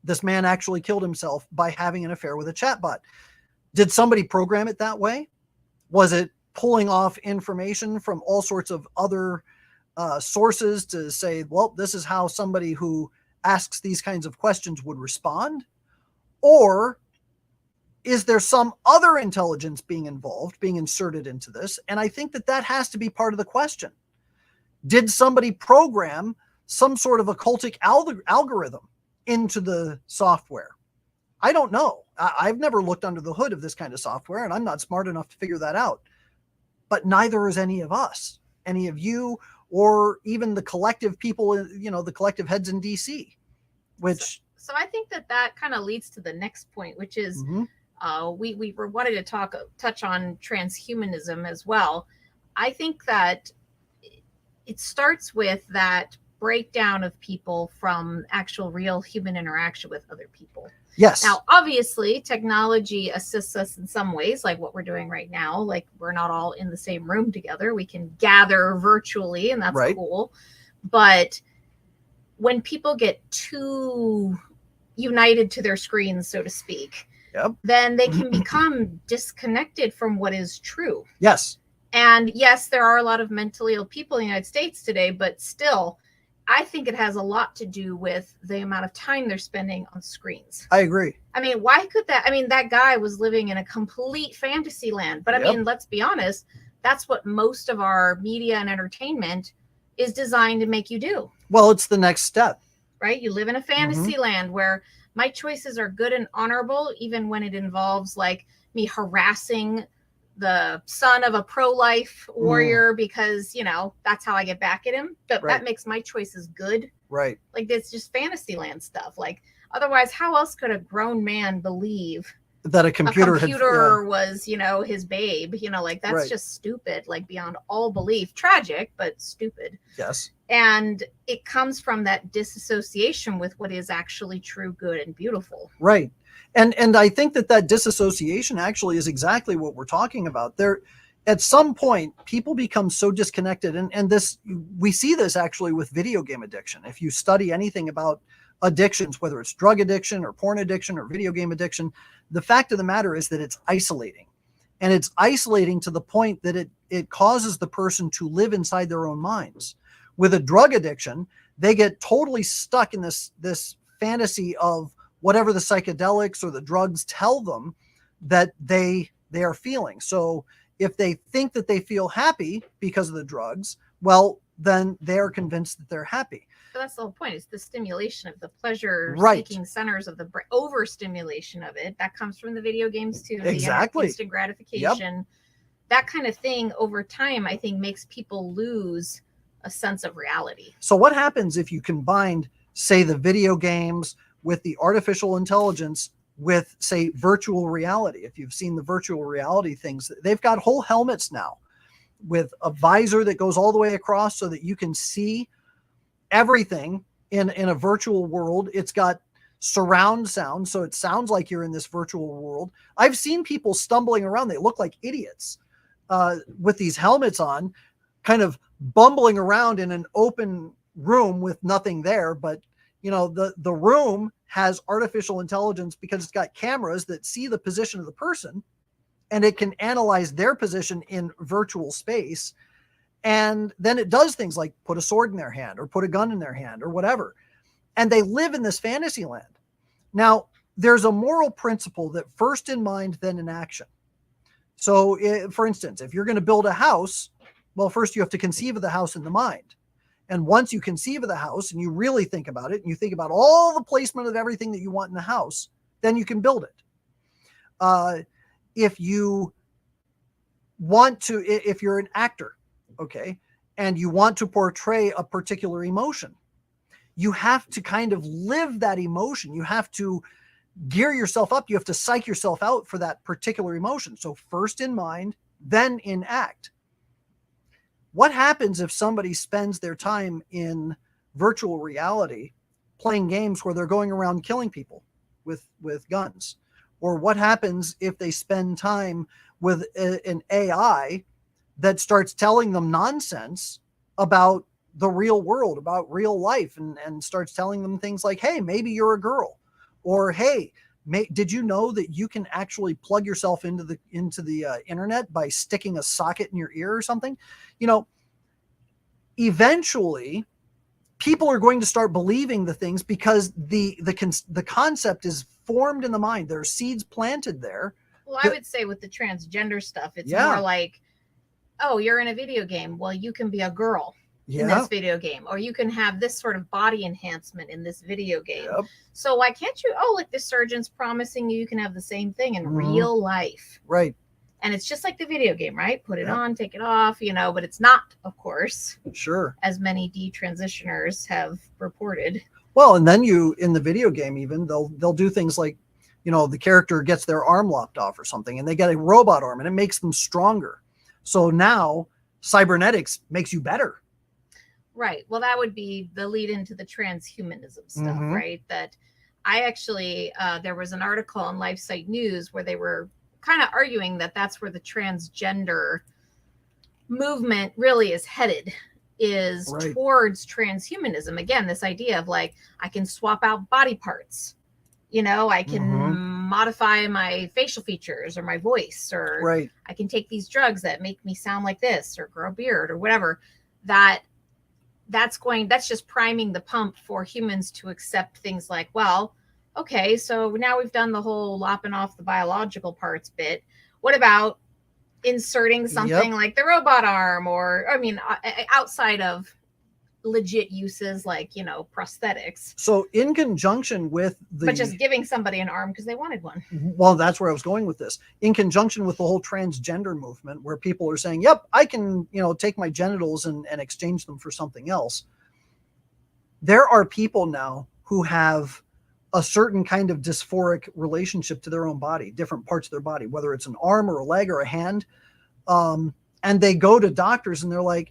This man actually killed himself by having an affair with a chatbot. Did somebody program it that way? Was it pulling off information from all sorts of other sources to say, well, this is how somebody who asks these kinds of questions would respond? Or is there some other intelligence being involved, being inserted into this? And I think that has to be part of the question. Did somebody program some sort of occultic algorithm into the software? I don't know. I've never looked under the hood of this kind of software, and I'm not smart enough to figure that out. But neither is any of us, any of you, or even the collective people, the collective heads in DC, which... So I think that kind of leads to the next point, which is we wanted to touch on transhumanism as well. I think that it starts with that breakdown of people from actual real human interaction with other people. Yes. Now, obviously, technology assists us in some ways, like what we're doing right now. Like we're not all in the same room together. We can gather virtually, and that's cool. But when people get too united to their screens, so to speak, then they can become disconnected from what is true. Yes. And yes, there are a lot of mentally ill people in the United States today, but still, I think it has a lot to do with the amount of time they're spending on screens. I agree. I mean, why could that? I mean, that guy was living in a complete fantasy land. But I mean, let's be honest, that's what most of our media and entertainment is designed to make you do. Well, it's the next step. Right? You live in a fantasy land where my choices are good and honorable, even when it involves like me harassing the son of a pro-life warrior because, you know, that's how I get back at him. But that makes my choices good. Right. Like, it's just fantasy land stuff. Like, otherwise, how else could a grown man believe that a computer was, you know, his babe? You know, like, that's just stupid, like, beyond all belief. Tragic, but stupid. Yes. And it comes from that disassociation with what is actually true, good, and beautiful. Right. And I think that disassociation actually is exactly what we're talking about. There, at some point, people become so disconnected, and this, we see this actually with video game addiction. If you study anything about addictions, whether it's drug addiction or porn addiction or video game addiction, the fact of the matter is that it's isolating. And it's isolating to the point that it causes the person to live inside their own minds. With a drug addiction, they get totally stuck in this fantasy of whatever the psychedelics or the drugs tell them that they are feeling. So if they think that they feel happy because of the drugs, well, then they're convinced that they're happy. But that's the whole point. It's the stimulation of the pleasure-seeking centers of the brain, overstimulation of it. That comes from the video games too. Exactly. The instant gratification. That kind of thing over time, I think, makes people lose a sense of reality. So what happens if you combined, say, the video games with the artificial intelligence with, say, virtual reality? If you've seen the virtual reality things, they've got whole helmets now with a visor that goes all the way across so that you can see everything in a virtual world. It's got surround sound, so it sounds like you're in this virtual world. I've seen people stumbling around. They look like idiots with these helmets on, kind of bumbling around in an open room with nothing there. But you know, the room has artificial intelligence because it's got cameras that see the position of the person, and it can analyze their position in virtual space. And then it does things like put a sword in their hand or put a gun in their hand or whatever. And they live in this fantasy land. Now, there's a moral principle that first in mind, then in action. So for instance, if you're going to build a house, well, first you have to conceive of the house in the mind. And once you conceive of the house and you really think about it, and you think about all the placement of everything that you want in the house, then you can build it. If you want to, if you're an actor, okay, and you want to portray a particular emotion, you have to kind of live that emotion. You have to gear yourself up. You have to psych yourself out for that particular emotion. So first in mind, then in act. What happens if somebody spends their time in virtual reality playing games where they're going around killing people with guns? Or what happens if they spend time with an AI that starts telling them nonsense about the real world, about real life, and starts telling them things like, hey, maybe you're a girl, or hey, did you know that you can actually plug yourself into the internet by sticking a socket in your ear or something? You know, eventually people are going to start believing the things because the concept is formed in the mind. There are seeds planted there. Well, I would say with the transgender stuff, it's more like, oh, you're in a video game. Well, you can be a girl in this video game, or you can have this sort of body enhancement in this video game. So why can't you? Oh, like the surgeon's promising you can have the same thing in real life. Right. And it's just like the video game, right? Put it on, take it off, you know, but it's not, of course. Sure. As many detransitioners have reported. Well, and then in the video game, even they'll do things like, you know, the character gets their arm lopped off or something, and they get a robot arm, and it makes them stronger. So now cybernetics makes you better. Right. Well, that would be the lead into the transhumanism stuff, right? That I actually, there was an article on LifeSite News where they were kind of arguing that that's where the transgender movement really is headed, is towards transhumanism. Again, this idea of like, I can swap out body parts, you know, I can modify my facial features or my voice, or Right. I can take these drugs that make me sound like this, or grow a beard, or whatever. That's just priming the pump for humans to accept things like, well, okay, so now we've done the whole lopping off the biological parts bit. What about inserting something like the robot arm, or, I mean, outside of legit uses like, you know, prosthetics. So in conjunction with but just giving somebody an arm because they wanted one. Well, that's where I was going with this. In conjunction with the whole transgender movement, where people are saying, yep, I can, you know, take my genitals and exchange them for something else. There are people now who have a certain kind of dysphoric relationship to their own body, different parts of their body, whether it's an arm or a leg or a hand. And they go to doctors and they're like,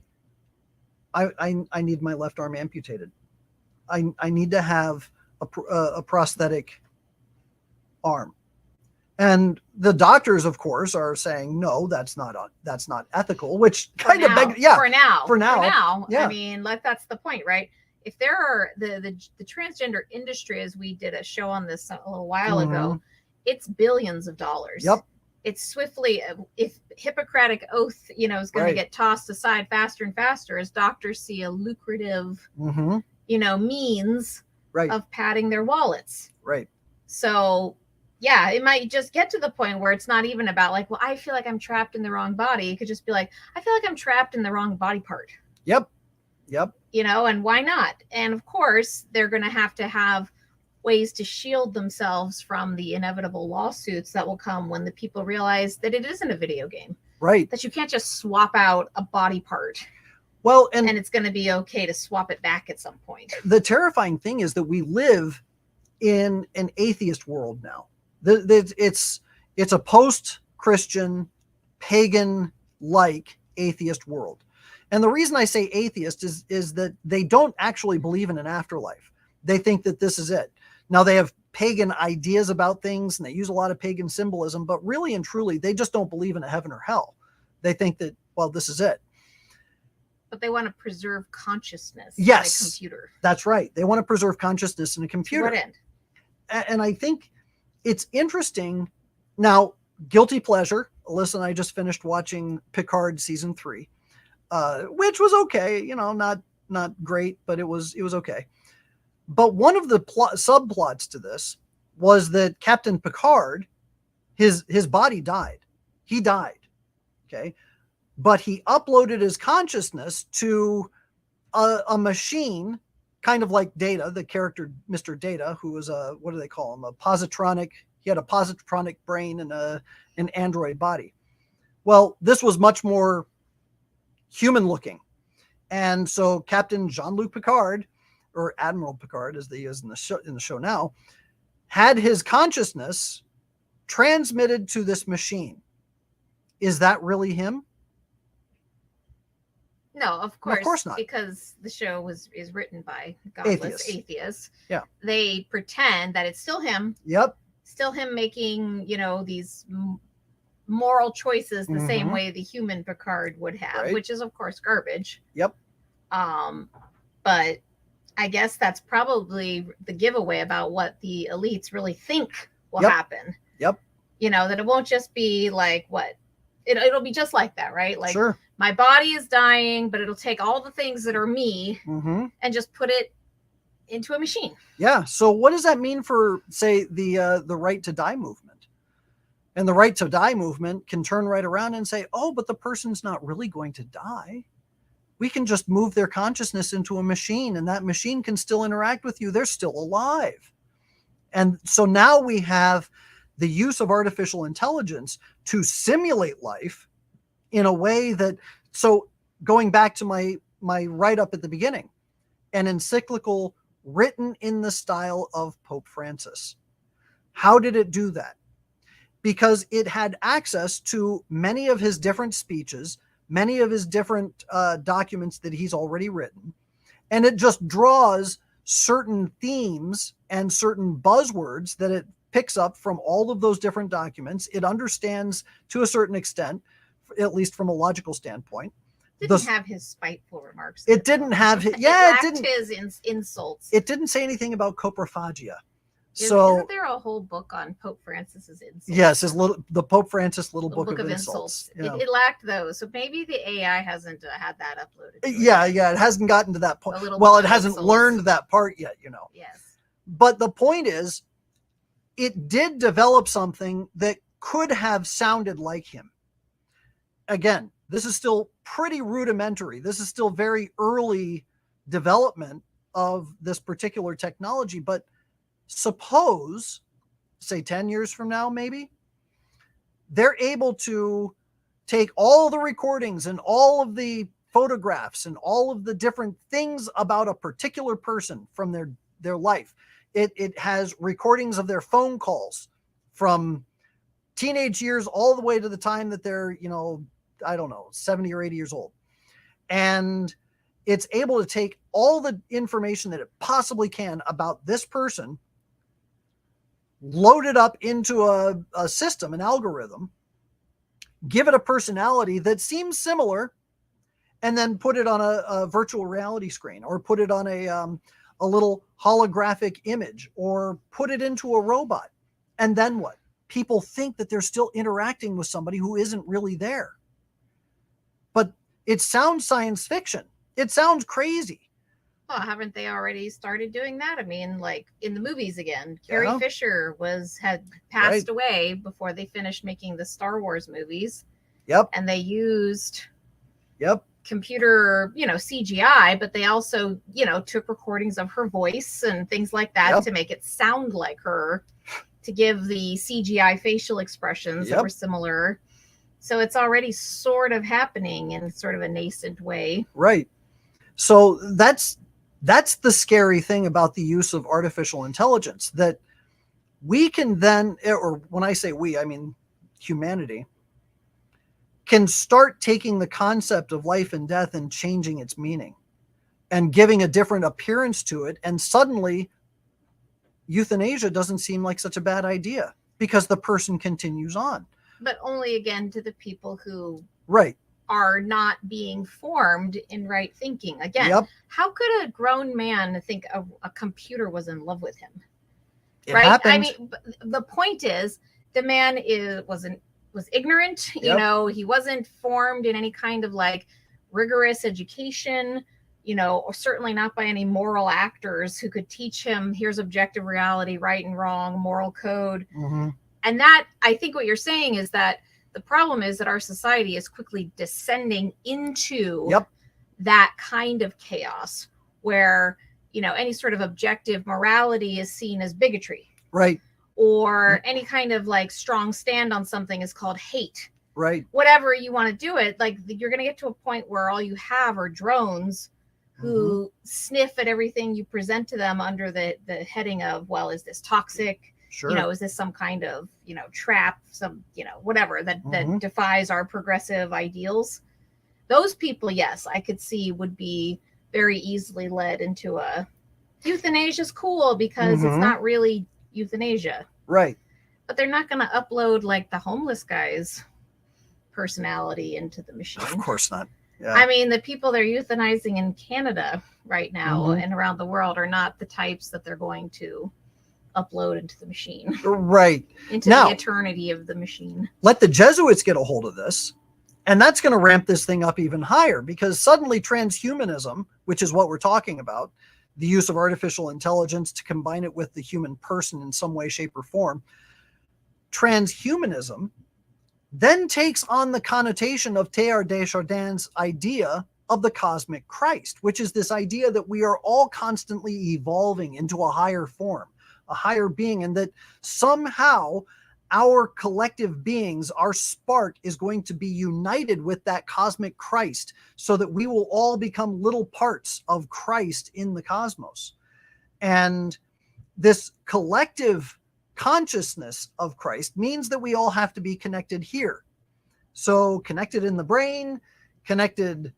I need my left arm amputated. I need to have a prosthetic arm. And the doctors, of course, are saying, no, that's not ethical, which kind of for now. Yeah. I mean, like, that's the point, right? If there are the transgender industry, as we did a show on this a little while ago, it's billions of dollars. Yep. It's swiftly, if Hippocratic oath, you know, is going to get tossed aside faster and faster as doctors see a lucrative, you know, means of padding their wallets. Right. So, yeah, it might just get to the point where it's not even about like, well, I feel like I'm trapped in the wrong body. It could just be like, I feel like I'm trapped in the wrong body part. Yep. You know, and why not? And of course, they're going to have ways to shield themselves from the inevitable lawsuits that will come when the people realize that it isn't a video game. Right. That you can't just swap out a body part. Well, and it's going to be okay to swap it back at some point. The terrifying thing is that we live in an atheist world now. It's a post-Christian, pagan-like atheist world. And the reason I say atheist is that they don't actually believe in an afterlife. They think that this is it. Now, they have pagan ideas about things and they use a lot of pagan symbolism, but really and truly, they just don't believe in a heaven or hell. They think that, well, this is it. But they want to preserve consciousness in a computer. That's right. They want to preserve consciousness in a computer. To what end? And I think it's interesting. Now, guilty pleasure. Alyssa and I just finished watching Picard season 3, which was okay. You know, not great, but it was okay. But one of the subplots to this was that Captain Picard, his body died. He died. Okay. But he uploaded his consciousness to a machine, kind of like Data, the character Mr. Data, who was what do they call him? A positronic. He had a positronic brain and an android body. Well, this was much more human looking. And so Captain Jean-Luc Picard, or Admiral Picard, as he is in the show now, had his consciousness transmitted to this machine. Is that really him? No, of course not. Because the show is written by godless atheists. Yeah. They pretend that it's still him. Yep. Still him making, you know, these moral choices the same way the human Picard would have, which is, of course, garbage. Yep. But I guess that's probably the giveaway about what the elites really think will happen. Yep. You know, that it won't just be like what it'll be just like that, right? Like, my body is dying, but it'll take all the things that are me and just put it into a machine. Yeah. So what does that mean for, say, the right to die movement? And the right to die movement can turn right around and say, oh, but the person's not really going to die. We can just move their consciousness into a machine and that machine can still interact with you. They're still alive. And so now we have the use of artificial intelligence to simulate life in a way that, so going back to my write-up at the beginning, an encyclical written in the style of Pope Francis. How did it do that? Because it had access to many of his different speeches, many of his different documents that he's already written, and it just draws certain themes and certain buzzwords that it picks up from all of those different documents. It understands to a certain extent, at least from a logical standpoint. Didn't have his spiteful remarks. It didn't have his, it didn't his insults. It didn't say anything about coprophagia, Isn't there a whole book on Pope Francis's insults? Yes, the Pope Francis little book of insults. Yeah. It lacked those, so maybe the AI hasn't had that uploaded. Yeah, it hasn't gotten to that point. Well, it hasn't learned that part yet, Yes. But the point is, it did develop something that could have sounded like him. Again, this is still pretty rudimentary. This is still very early development of this particular technology, but suppose, say 10 years from now, maybe, they're able to take all the recordings and all of the photographs and all of the different things about a particular person from their life. It has recordings of their phone calls from teenage years all the way to the time that they're, 70 or 80 years old. And it's able to take all the information that it possibly can about this person, load it up into a system, an algorithm, give it a personality that seems similar, and then put it on a virtual reality screen, or put it on a little holographic image, or put it into a robot. And then what? People think that they're still interacting with somebody who isn't really there. But it sounds science fiction. It sounds crazy. Well, haven't they already started doing that? I mean, like in the movies again, Carrie Fisher had passed away before they finished making the Star Wars movies. Yep. And they used computer, CGI, but they also, took recordings of her voice and things like that to make it sound like her, to give the CGI facial expressions that were similar. So it's already sort of happening in sort of a nascent way. Right. So that's the scary thing about the use of artificial intelligence, that we can then, or when I say we, I mean humanity, can start taking the concept of life and death and changing its meaning and giving a different appearance to it. And suddenly euthanasia doesn't seem like such a bad idea because the person continues on. But only, again, to the people who are not being formed in right thinking. Again, how could a grown man think a computer was in love with him? It happened. I mean, the point is, the man was ignorant. He wasn't formed in any kind of like rigorous education, or certainly not by any moral actors who could teach him, here's objective reality, right and wrong, moral code. Mm-hmm. And that, I think what you're saying is that the problem is that our society is quickly descending into that kind of chaos where, any sort of objective morality is seen as bigotry. Right. Or any kind of like strong stand on something is called hate. Right. Whatever you want to do it, like you're going to get to a point where all you have are drones who sniff at everything you present to them under the heading of, well, is this toxic? Sure. Is this some kind of, trap, some, whatever that defies our progressive ideals? Those people, yes, I could see would be very easily led into a euthanasia's cool because it's not really euthanasia. Right. But they're not going to upload like the homeless guy's personality into the machine. Of course not. Yeah. I mean, the people they're euthanizing in Canada right now and around the world are not the types that they're going to upload into the machine. Right. Into the eternity of the machine. Let the Jesuits get a hold of this, and that's going to ramp this thing up even higher, because suddenly transhumanism, which is what we're talking about, the use of artificial intelligence to combine it with the human person in some way, shape, or form, transhumanism then takes on the connotation of Teilhard de Chardin's idea of the cosmic Christ, which is this idea that we are all constantly evolving into a higher form, a higher being, and that somehow our collective beings, our spark, is going to be united with that cosmic Christ so that we will all become little parts of Christ in the cosmos. And this collective consciousness of Christ means that we all have to be connected here. So connected in the brain, connected.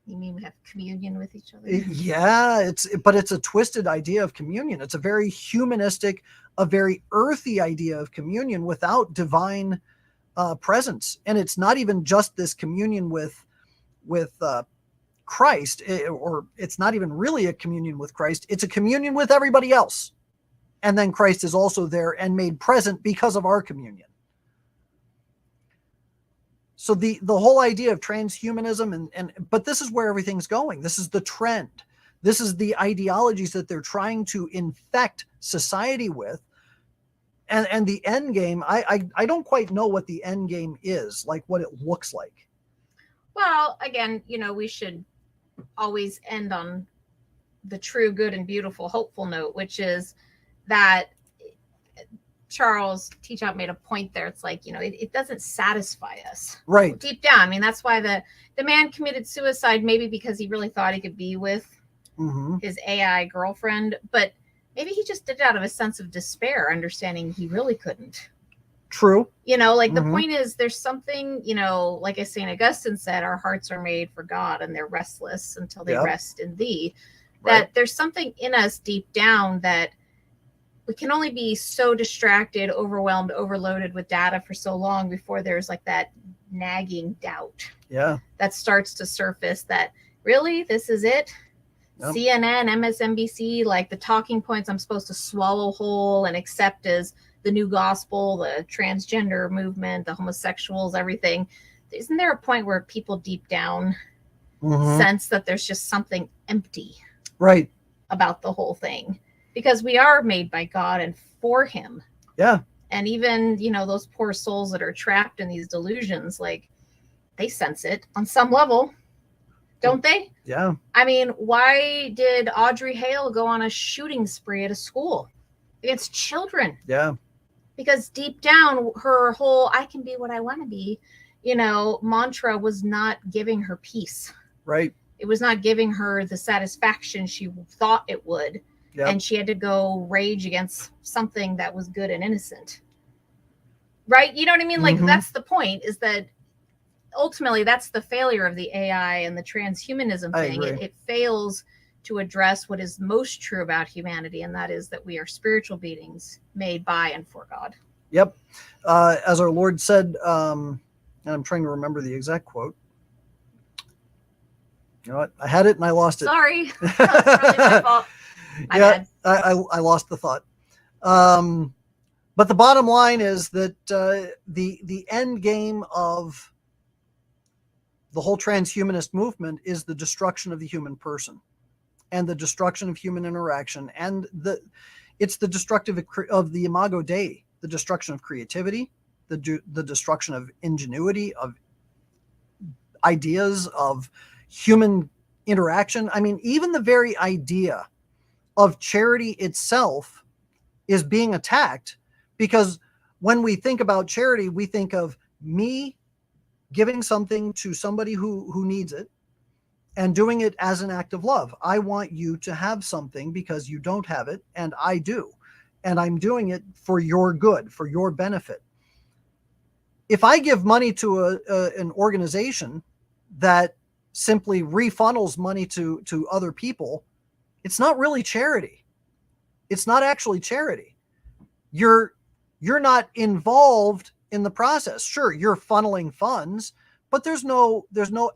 You mean we have communion with each other? Yeah, but it's a twisted idea of communion. It's a very humanistic, a very earthy idea of communion without divine presence. And it's not even just this communion with Christ, or it's not even really a communion with Christ. It's a communion with everybody else. And then Christ is also there and made present because of our communion. So the whole idea of transhumanism, but this is where everything's going. This is the trend. This is the ideologies that they're trying to infect society with. And the end game, I don't quite know what the end game is, like what it looks like. Well, again, we should always end on the true, good, and beautiful, hopeful note, which is that Charles Teach Out made a point there. It's like, it doesn't satisfy us. Right. Deep down. I mean, that's why the man committed suicide, maybe because he really thought he could be with his AI girlfriend, but maybe he just did it out of a sense of despair, understanding he really couldn't. True. The point is, there's something, like as St. Augustine said, our hearts are made for God and they're restless until they rest in thee. That there's something in us deep down that we can only be so distracted, overwhelmed, overloaded with data for so long before there's like that nagging doubt that starts to surface that really, this is it? CNN, MSNBC, like the talking points I'm supposed to swallow whole and accept as the new gospel, the transgender movement, the homosexuals, everything. Isn't there a point where people deep down sense that there's just something empty about the whole thing? Because we are made by God and for him. Yeah. And even, those poor souls that are trapped in these delusions, like they sense it on some level, don't they? Yeah. I mean, why did Audrey Hale go on a shooting spree at a school against children? Yeah. Because deep down, her whole I can be what I want to be, mantra was not giving her peace. Right. It was not giving her the satisfaction she thought it would. Yep. And she had to go rage against something that was good and innocent. Right? You know what I mean? Like, that's the point, is that ultimately that's the failure of the AI and the transhumanism thing. It fails to address what is most true about humanity, and that is that we are spiritual beings made by and for God. Yep. As our Lord said, and I'm trying to remember the exact quote. You know what? I had it and I lost it. Sorry. That's really my fault. My bad. I lost the thought. But the bottom line is that the end game of the whole transhumanist movement is the destruction of the human person and the destruction of human interaction. And it's the destructive of the imago Dei, the destruction of creativity, the destruction of ingenuity, of ideas, of human interaction. I mean, even the very idea of charity itself is being attacked, because when we think about charity, we think of me giving something to somebody who needs it and doing it as an act of love. I want you to have something because you don't have it and I do. And I'm doing it for your good, for your benefit. If I give money to an organization that simply refunnels money to other people, it's not really charity. It's not actually charity. You're not involved in the process. Sure, you're funneling funds, but there's no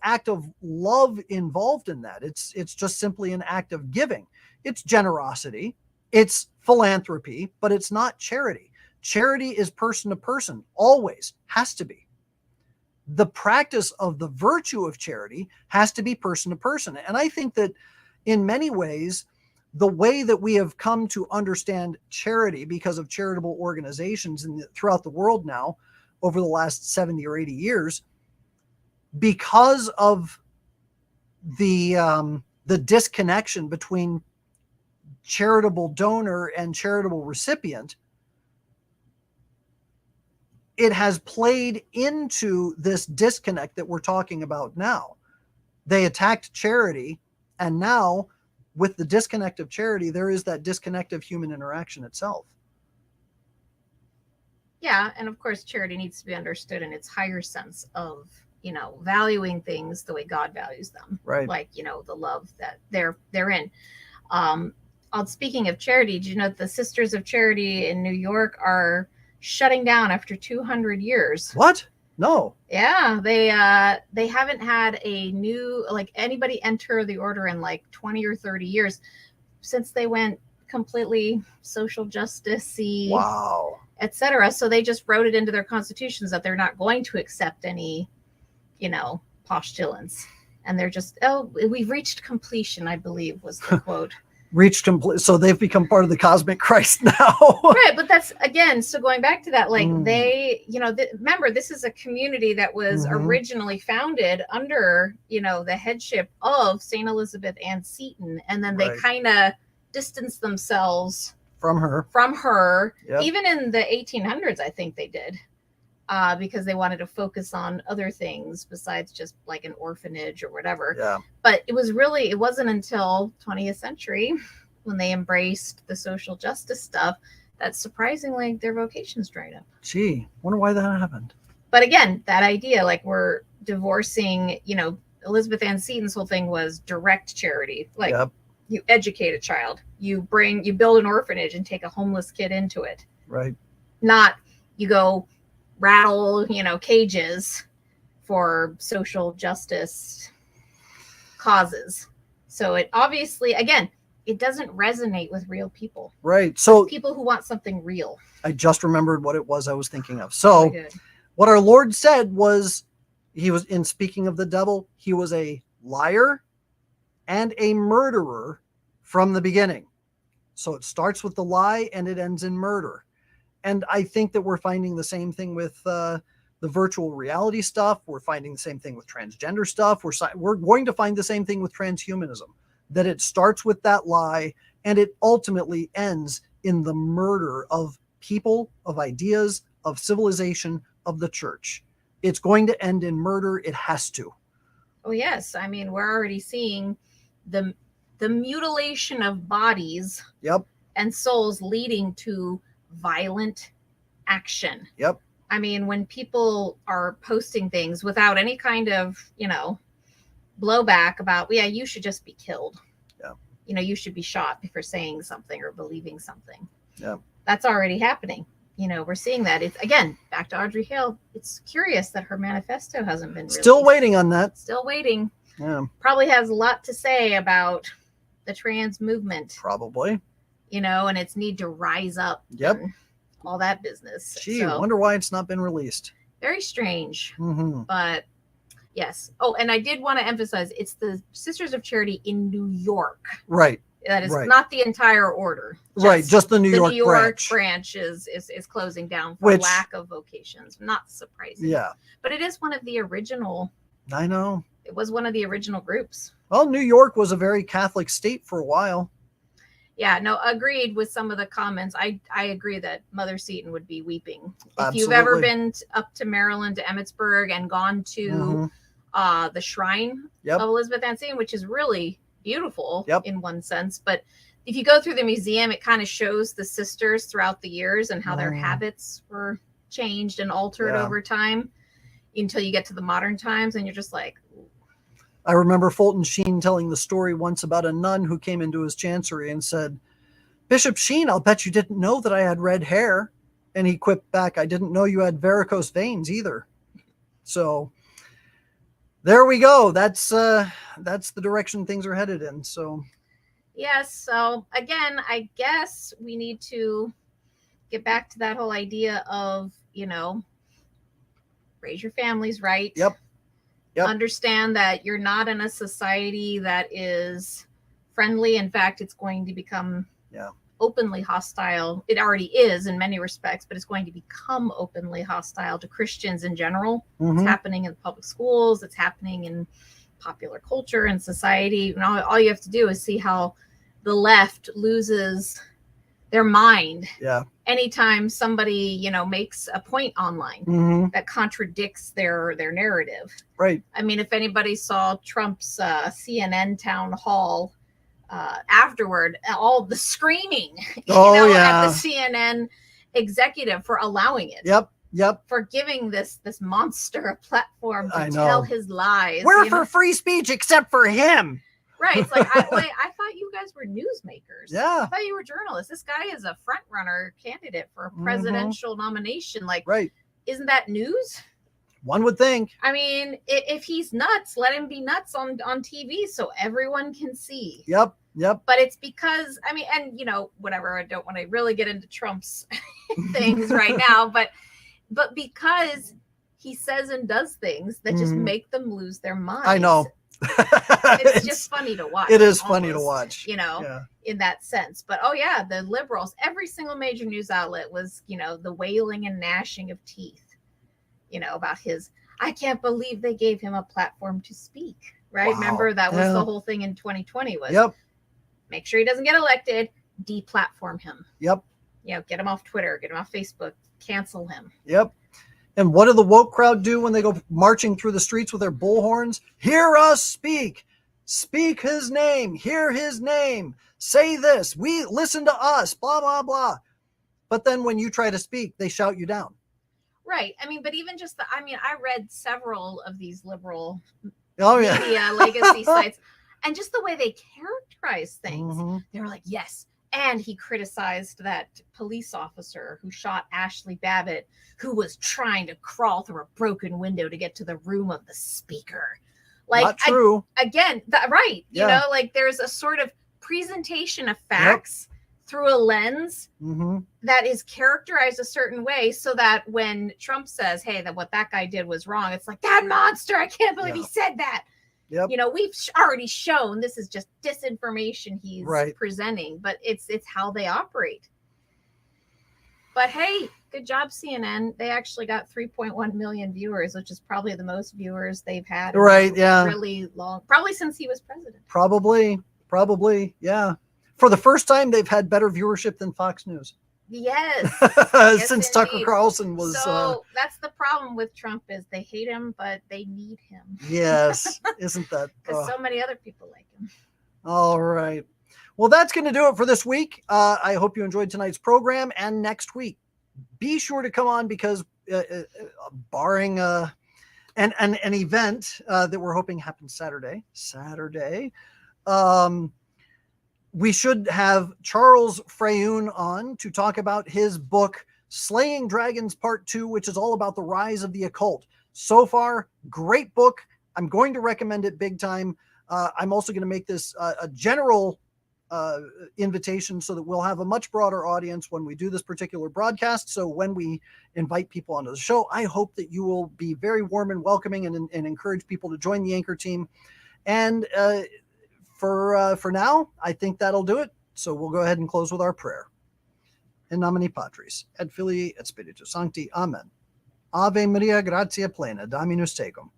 act of love involved in that. It's just simply an act of giving. It's generosity, it's philanthropy, but it's not charity. Charity is person to person, always has to be. The practice of the virtue of charity has to be person to person. And I think that in many ways, the way that we have come to understand charity because of charitable organizations throughout the world now over the last 70 or 80 years, because of the disconnection between charitable donor and charitable recipient, it has played into this disconnect that we're talking about now. They attacked charity, and now with the disconnect of charity, there is that disconnect of human interaction itself. Yeah, and of course, charity needs to be understood in its higher sense of, valuing things the way God values them. Right. Like, the love that they're in. Speaking of charity, did you know that the Sisters of Charity in New York are shutting down after 200 years? What? No. Yeah, they haven't had a new, anybody enter the order in 20 or 30 years since they went completely social justice-y, Wow. etc. So they just wrote it into their constitutions that they're not going to accept any, postulants. And they're just, we've reached completion, I believe was the quote. Reached complete. So they've become part of the cosmic Christ now. Right. But that's, again, so going back to that, like they, remember, this is a community that was originally founded under, the headship of St. Elizabeth Ann Seton. And then they kind of distanced themselves from her. Yep. Even in the 1800s, I think they did. Because they wanted to focus on other things besides just like an orphanage or whatever. Yeah. But it wasn't until 20th century when they embraced the social justice stuff that surprisingly their vocations dried up. Gee, wonder why that happened. But again, that idea, like we're divorcing, Elizabeth Ann Seton's whole thing was direct charity. Like you educate a child, you build an orphanage and take a homeless kid into it. Right. Not you go rattle, cages for social justice causes. So it obviously, again, it doesn't resonate with real people. Right. So people who want something real. I just remembered what it was I was thinking of. So what our Lord said was, he was, in speaking of the devil, he was a liar and a murderer from the beginning. So it starts with the lie and it ends in murder. And I think that we're finding the same thing with the virtual reality stuff. We're finding the same thing with transgender stuff. We're going to find the same thing with transhumanism, that it starts with that lie and it ultimately ends in the murder of people, of ideas, of civilization, of the church. It's going to end in murder. It has to. Oh, yes. I mean, we're already seeing the mutilation of bodies and souls leading to violent action. Yep. I mean, when people are posting things without any kind of, blowback about, you should just be killed. Yeah. You should be shot for saying something or believing something. Yeah. That's already happening. We're seeing that. It's, again, back to Audrey Hale. It's curious that her manifesto hasn't been released. Still waiting on that. Still waiting. Yeah. Probably has a lot to say about the trans movement. Probably. And its need to rise up. Yep. And all that business. Gee, I wonder why it's not been released. Very strange. But yes. Oh, and I did want to emphasize, it's the Sisters of Charity in New York. Right. That is not the entire order. Just the New York branch is closing down for lack of vocations. Not surprising. Yeah. But it is one of the original. I know. It was one of the original groups. Well, New York was a very Catholic state for a while. Yeah, no, agreed with some of the comments. I agree that Mother Seton would be weeping. If you've ever been up to Maryland, to Emmitsburg, and gone to the shrine of Elizabeth Ann Seton, which is really beautiful in one sense. But if you go through the museum, it kind of shows the sisters throughout the years and how their habits were changed and altered over time until you get to the modern times. And you're just like, I remember Fulton Sheen telling the story once about a nun who came into his chancery and said, "Bishop Sheen, I'll bet you didn't know that I had red hair." And he quipped back, "I didn't know you had varicose veins either." So there we go. That's the direction things are headed in. So yes. So again, I guess we need to get back to that whole idea of, raise your families right. Yep. Understand that you're not in a society that is friendly. In fact, it's going to become openly hostile. It already is in many respects, but it's going to become openly hostile to Christians in general. It's happening in public schools. It's happening in popular culture and society. And all you have to do is see how the left loses their mind anytime somebody, makes a point online that contradicts their narrative. Right. I mean, if anybody saw Trump's CNN town hall afterward, all the screaming at the CNN executive for allowing it. Yep. For giving this monster a platform to tell his lies. We're for free speech except for him. Right. It's like, I thought you guys were newsmakers. Yeah. I thought you were journalists. This guy is a front runner candidate for a presidential nomination. Like, isn't that news? One would think. I mean, if he's nuts, let him be nuts on TV so everyone can see. Yep. Yep. But it's because, I mean, and whatever, I don't want to really get into Trump's things right now, but because he says and does things that just make them lose their minds. I know. It's just funny to watch. It is funny to watch. In that sense. But the liberals, every single major news outlet was, the wailing and gnashing of teeth, about his, I can't believe they gave him a platform to speak. Right. Wow. Remember, that was the whole thing in 2020 was make sure he doesn't get elected, deplatform him. Yep. Get him off Twitter, get him off Facebook, cancel him. Yep. And what do the woke crowd do when they go marching through the streets with their bullhorns? Hear us speak. Speak his name. Hear his name. Say this. We listen to us. Blah, blah, blah. But then when you try to speak, they shout you down. Right. I mean, but even just I read several of these liberal media legacy sites, and just the way they characterize things, they were like, yes. And he criticized that police officer who shot Ashley Babbitt, who was trying to crawl through a broken window to get to the room of the speaker. Like, not true. Right. Like there's a sort of presentation of facts through a lens that is characterized a certain way, so that when Trump says, hey, what that guy did was wrong, it's like, that monster, I can't believe he said that. Yep. We've already shown this is just disinformation he's presenting, but it's how they operate. But hey, good job, CNN. They actually got 3.1 million viewers, which is probably the most viewers they've had. Right. Really long, probably since he was president. Probably. Yeah. For the first time, they've had better viewership than Fox News. Yes. Since Tucker Carlson was. So that's the problem with Trump, is they hate him, but they need him. Yes. Isn't that? Because so many other people like him. All right. Well, that's going to do it for this week. I hope you enjoyed tonight's program, and next week, be sure to come on, because barring an event that we're hoping happens Saturday, we should have Charles Frayoun on to talk about his book, Slaying Dragons Part 2, which is all about the rise of the occult. So far, great book. I'm going to recommend it big time. I'm also going to make this a general invitation, so that we'll have a much broader audience when we do this particular broadcast. So when we invite people onto the show, I hope that you will be very warm and welcoming, and encourage people to join the anchor team. And for now, I think that'll do it. So we'll go ahead and close with our prayer. In nomine Patris, et Filii, et Spiritus Sancti. Amen. Ave Maria, gratia plena, Dominus tecum.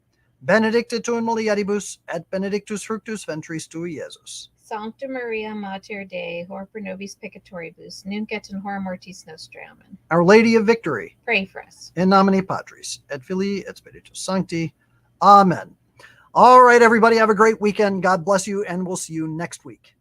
Benedicta tu in mulieribus, et benedictus fructus ventris tui, Iesus. Sancta Maria, Mater Dei, ora pro nobis peccatoribus, nunc et in hora mortis nostrae. Amen. Our Lady of Victory, pray for us. In nomine Patris, et Filii, et Spiritus Sancti. Amen. All right, everybody, have a great weekend. God bless you, and we'll see you next week.